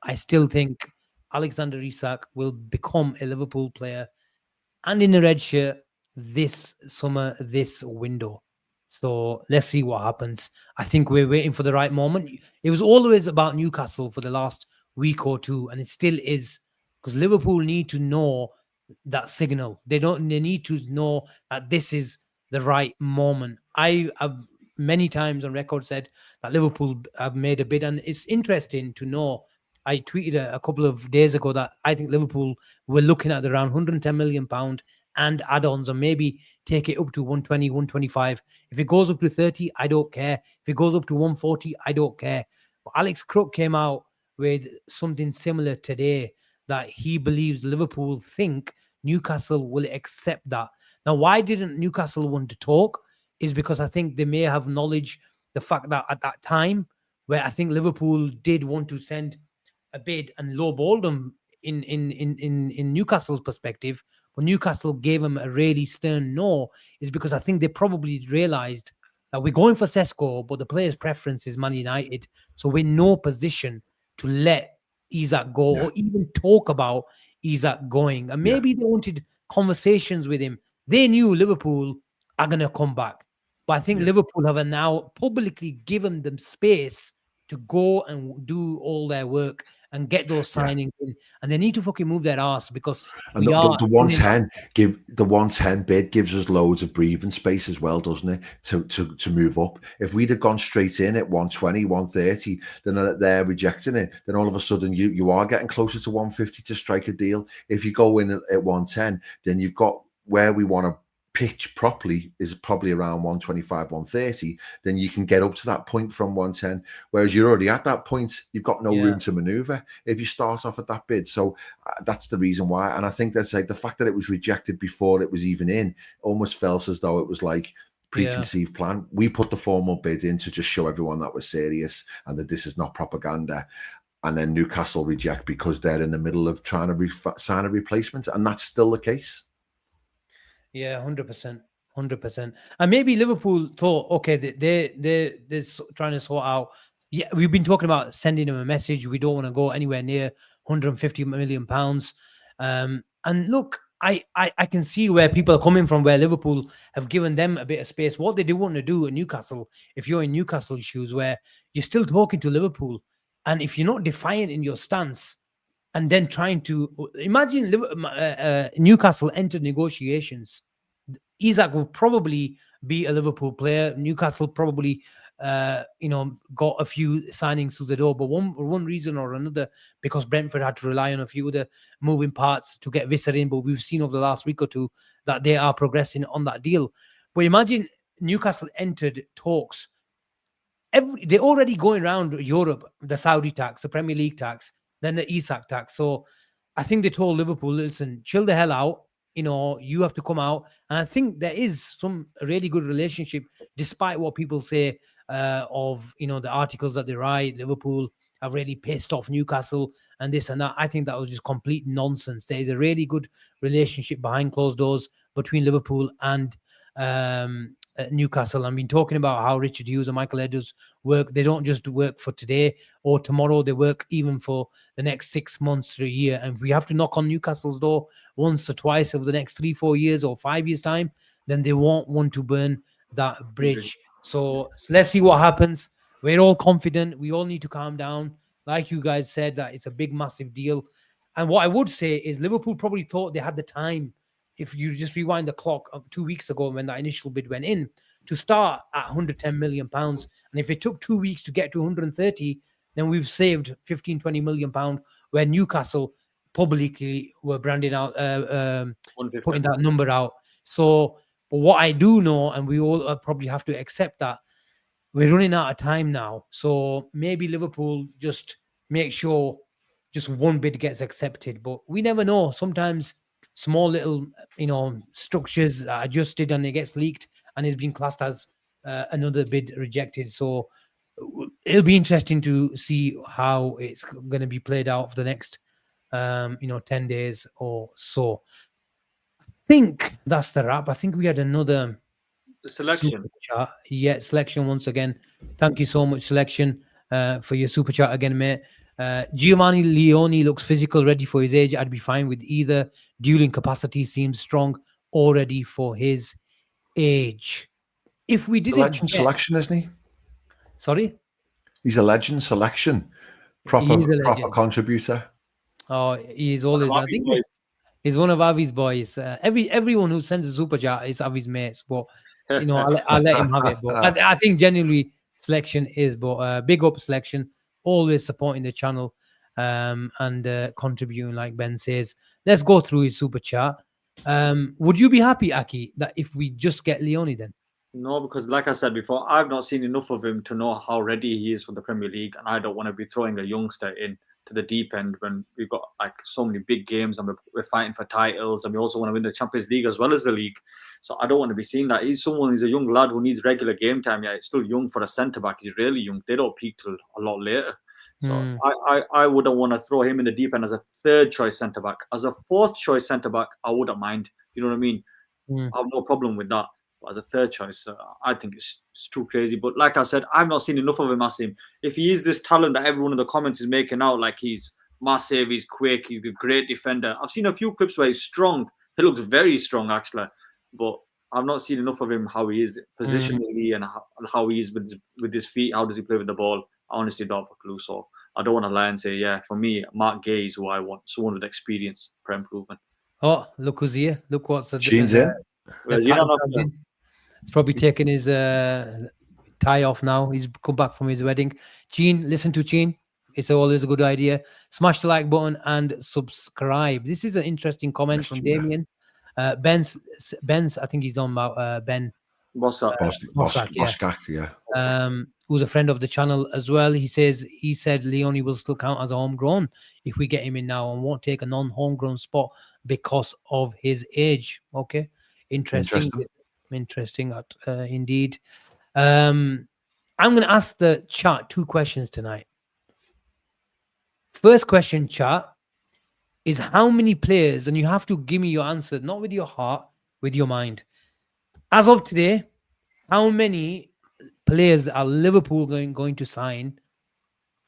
I still think Alexander Isak will become a Liverpool player and in a red shirt this summer, this window. So let's see what happens. I think we're waiting for the right moment. It was always about Newcastle for the last week or two, and it still is, because Liverpool need to know that signal. They need to know that this is the right moment. I have many times on record said that Liverpool have made a bid, and it's interesting to know. I tweeted a couple of days ago that I think Liverpool were looking at around £110 million and add-ons, and maybe take it up to 120, 125. If it goes up to 30, I don't care. If it goes up to 140, I don't care. But Alex Crook came out with something similar today, that he believes Liverpool think Newcastle will accept that. Now, why didn't Newcastle want to talk is because I think they may have knowledge, the fact that at that time, where I think Liverpool did want to send a bid and lowballed them in Newcastle's perspective, but Newcastle gave them a really stern no, is because I think they probably realized that we're going for Sesko, but the player's preference is Man United. So we're in no position to let Isak go or even talk about Isak going. And maybe they wanted conversations with him. They knew Liverpool are going to come back. But I think Liverpool have now publicly given them space to go and do all their work and get those signings in, and they need to fucking move their ass, because and the 110 bid gives us loads of breathing space as well, doesn't it? To move up. If we'd have gone straight in at 120, 130, then they're rejecting it. Then all of a sudden you are getting closer to 150 to strike a deal. If you go in at 110, then you've got where we want to pitch properly is probably around 125, 130, then you can get up to that point from 110. Whereas you're already at that point, you've got no room to maneuver if you start off at that bid. So that's the reason why. And I think that's like the fact that it was rejected before it was even in almost felt as though it was like preconceived plan. We put the formal bid in to just show everyone that we're serious and that this is not propaganda. And then Newcastle reject because they're in the middle of trying to sign a replacement. And that's still the case. Yeah, 100%. And maybe Liverpool thought, okay, they're trying to sort out. Yeah, we've been talking about sending them a message. We don't want to go anywhere near £150 million. And look, I can see where people are coming from, where Liverpool have given them a bit of space. What they do want to do at Newcastle, if you're in Newcastle shoes, where you're still talking to Liverpool, and if you're not defiant in your stance, and then trying to imagine Newcastle entered negotiations, Isak will probably be a Liverpool player. Newcastle probably got a few signings through the door, but one reason or another, because Brentford had to rely on a few other moving parts to get Visser in. But we've seen over the last week or two that they are progressing on that deal. But imagine Newcastle entered talks. They're already going around Europe, the Saudi tax, the Premier League tax, then the Isak tax. So I think they told Liverpool, listen, chill the hell out. You have to come out. And I think there is some really good relationship, despite what people say of, the articles that they write. Liverpool are really pissed off Newcastle and this and that. I think that was just complete nonsense. There is a really good relationship behind closed doors between Liverpool and Newcastle. I've been talking about how Richard Hughes and Michael Edwards work. They don't just work for today or tomorrow. They work even for the next 6 months to a year. And if we have to knock on Newcastle's door once or twice over the next 3-4 years or 5 years time, then they won't want to burn that bridge. So let's see what happens. We're all confident. We all need to calm down. Like you guys said, that it's a big, massive deal. And what I would say is Liverpool probably thought they had the time, if you just rewind the clock of 2 weeks ago when that initial bid went in, to start at 110 million pounds. And if it took 2 weeks to get to 130, then we've saved 15-20 million pounds, where Newcastle publicly were branding out, putting that number out. So, but what I do know, and we all probably have to accept that, we're running out of time now. So maybe Liverpool just make sure just one bid gets accepted. But we never know. Sometimes small little, structures are adjusted and it gets leaked and it's been classed as another bid rejected. So it'll be interesting to see how it's going to be played out for the next, 10 days or so. I think that's the wrap. I think we had another selection. Chat. Yeah, selection once again. Thank you so much, selection, for your super chat again, mate. Giovanni Leoni looks physical, ready for his age. I'd be fine with either. Dueling capacity seems strong, already for his age. If we did legend selection, isn't he? Sorry, he's a legend selection, proper contributor. Oh, he's always. I think he's one of Avi's boys. Everyone who sends a super chat is Avi's mates, but I'll let him have it. But I think genuinely selection is. But big up selection, always supporting the channel and contributing, like Ben says. Let's go through his super chat. Would you be happy, Aki, that if we just get Leoni then? No, because like I said before, I've not seen enough of him to know how ready he is for the Premier League, and I don't want to be throwing a youngster in to the deep end when we've got like so many big games and we're fighting for titles, and we also want to win the Champions League as well as the league. So I don't want to be seeing that. He's a young lad who needs regular game time. Yeah, he's still young for a centre back. He's really young. They don't peak till a lot later. So I wouldn't want to throw him in the deep end as a third choice centre back. As a fourth choice centre back, I wouldn't mind. You know what I mean? I have no problem with that. But as a third choice, I think it's too crazy. But like I said, I've not seen enough of him, Asim. If he is this talent that everyone in the comments is making out, like he's massive, he's quick, he's a great defender. I've seen a few clips where he's strong. He looks very strong, actually. But I've not seen enough of him, how he is positionally and how he is with his feet. How does he play with the ball? I honestly don't have a clue. So I don't want to lie and say, yeah, for me, Mark Gay is who I want. Someone with experience for improvement. Oh, look who's here. Look what's the... Gene's in. He's probably taken his tie off now. He's come back from his wedding. Gene, listen to Gene. It's always a good idea. Smash the like button and subscribe. This is an interesting comment from Damien. Ben's, I think he's on about Ben. Bosak, yeah. Who's a friend of the channel as well. He said Leoni will still count as a homegrown if we get him in now and won't take a non-homegrown spot because of his age. Okay. Interesting indeed. I'm going to ask the chat 2 questions tonight. First question, chat, is how many players, and you have to give me your answer, not with your heart, with your mind. As of today, how many players are Liverpool going to sign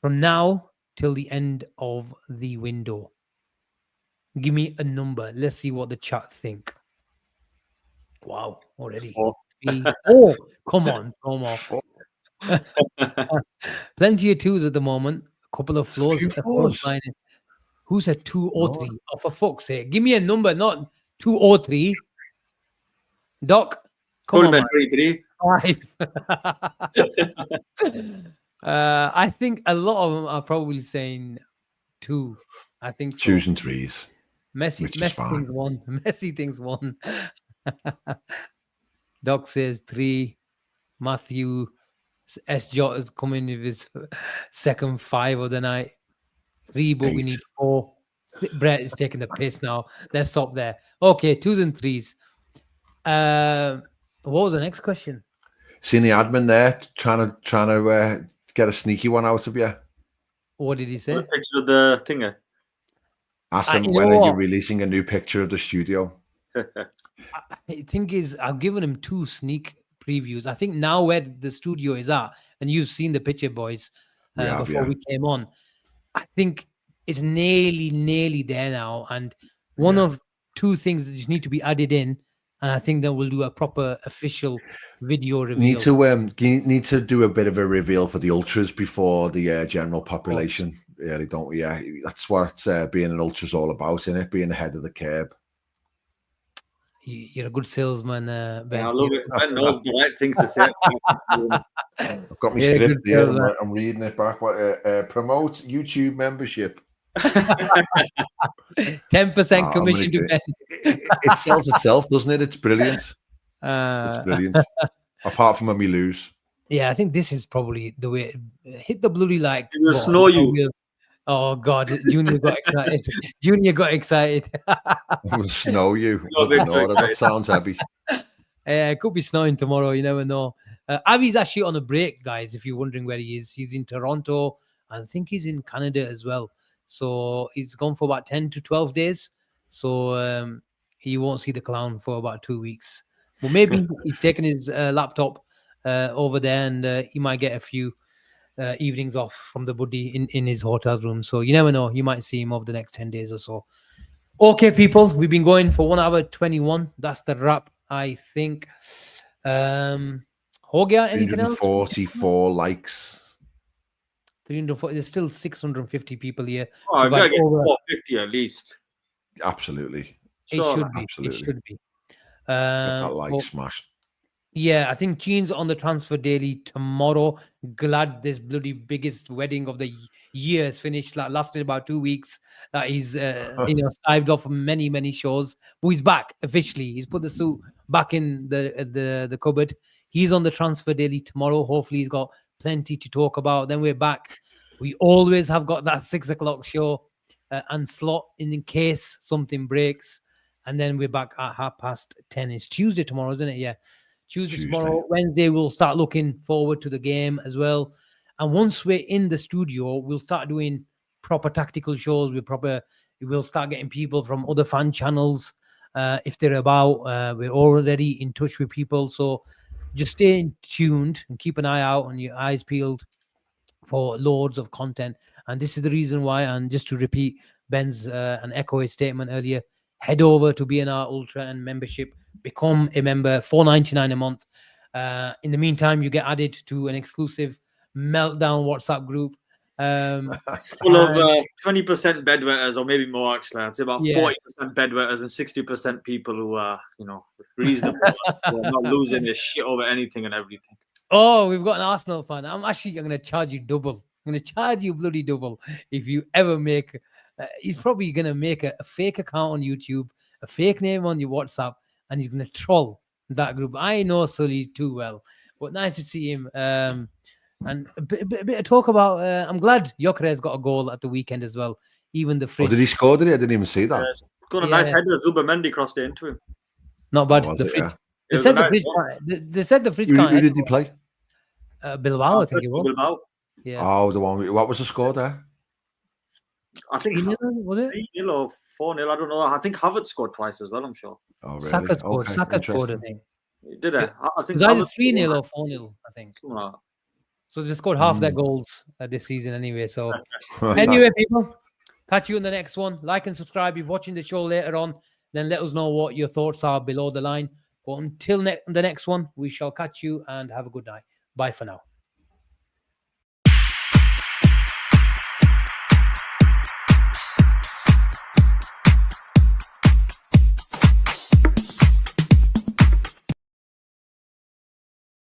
from now till the end of the window? Give me a number. Let's see what the chat think. Wow, already. 4. 3, 4. Come on. Plenty of 2s at the moment. A couple of floors. Who said 2 or 3? Oh, for fuck's sake. Give me a number, not 2 or 3. Doc, come on. 23. I think a lot of them are probably saying 2. I think so. Choosing 3s. Messi thinks 1. Messi thinks 1. Doc says 3. Matthew S. Jot is coming with his second 5 of the night. 3, but 8. we need 4. Brett is taking the piss now. Let's stop there. Okay, 2s and 3s. What was the next question? Seen the admin there trying to get a sneaky one out of you. What did he say? The picture of the thinger. Asim, when are you releasing a new picture of the studio? The thing is, I've given him 2 sneak previews. I think now where the studio is at, and you've seen the picture, boys, before we came on, I think it's nearly there now. And one of 2 things that just need to be added in, and I think that we'll do a proper official video reveal. Need to do a bit of a reveal for the ultras before the general population. Really, don't we? Yeah, that's what being an ultra's all about, isn't it? Being ahead of the curve. You're a good salesman, Ben. Yeah, I love it. Ben knows the right things to say. I've got my script here. I'm reading it back. Promote YouTube membership. 10% commission to Ben. It sells itself, doesn't it? It's brilliant. It's brilliant. Apart from when we lose. Yeah, I think this is probably the way. Hit the bloody like. It will snow you. Oh God, Junior got excited. Junior got excited. It will snow you. That sounds heavy. It could be snowing tomorrow. You never know. Avi's actually on a break, guys. If you're wondering where he is, he's in Toronto. I think he's in Canada as well. So he's gone for about 10 to 12 days. So he won't see the clown for about 2 weeks. Well, maybe he's taken his laptop over there, and he might get a few evenings off from the buddy in his hotel room. So you never know. You might see him over the next 10 days or so. Okay, people, we've been going for 1 hour 21. That's the wrap, I think. Hogya, anything else? 44 likes. 340. There's still 650 people here. Oh, I've got to get 450 at least. Absolutely. It should be. Absolutely. It should be. That like smash. Yeah, I think Gene's on the Transfer Daily tomorrow. Glad this bloody biggest wedding of the year has finished. That lasted about 2 weeks. He's dived off many shows. But he's back officially. He's put the suit back in the cupboard. He's on the Transfer Daily tomorrow. Hopefully he's got plenty to talk about. Then we're back. We always have got that 6 o'clock show and slot in case something breaks. And then we're back at 10:30. It's Tuesday tomorrow, isn't it? Yeah. Tuesday tomorrow. Wednesday, we'll start looking forward to the game as well. And once we're in the studio, we'll start doing proper tactical shows. We'll start getting people from other fan channels if they're about. We're already in touch with people. So just stay tuned and keep an eye out and your eyes peeled for loads of content. And this is the reason why, and just to repeat Ben's and echo his statement earlier, head over to BNR Ultra and membership. Become a member, $4.99 a month. In the meantime, you get added to an exclusive Meltdown WhatsApp group. Full of 20% bedwetters, or maybe more actually. I'd say about 40% bedwetters and 60% people who are, reasonable. So not losing their shit over anything and everything. Oh, we've got an Arsenal fan. I'm going to charge you double. I'm going to charge you bloody double if you ever make. He's probably going to make a fake account on YouTube, a fake name on your WhatsApp, and he's going to troll that group. I know Sully too well, but nice to see him. And a bit of talk about. I'm glad Gyökeres got a goal at the weekend as well. Even the fridge. Oh, did he score? Did he? I didn't even see that. Got a nice header. Zuba crossed it into him. Not bad. The fridge. They said the fridge. They said the fridge. Who did he play? Bilbao, I think it was. Bilbao. Yeah. Oh, the one. What was the score there? I think 3-0, was it? 3-0 or 4-0. I don't know. I think Havertz scored twice as well. I'm sure. Oh, really? Saka scored. Saka scored, I think. Did I think it was either 3-0 or 4-0, I think. Like so they scored half their goals this season anyway. So anyway, people, catch you in the next one. Like and subscribe. If you're watching the show later on, then let us know what your thoughts are below the line. But until the next one, we shall catch you and have a good night. Bye for now.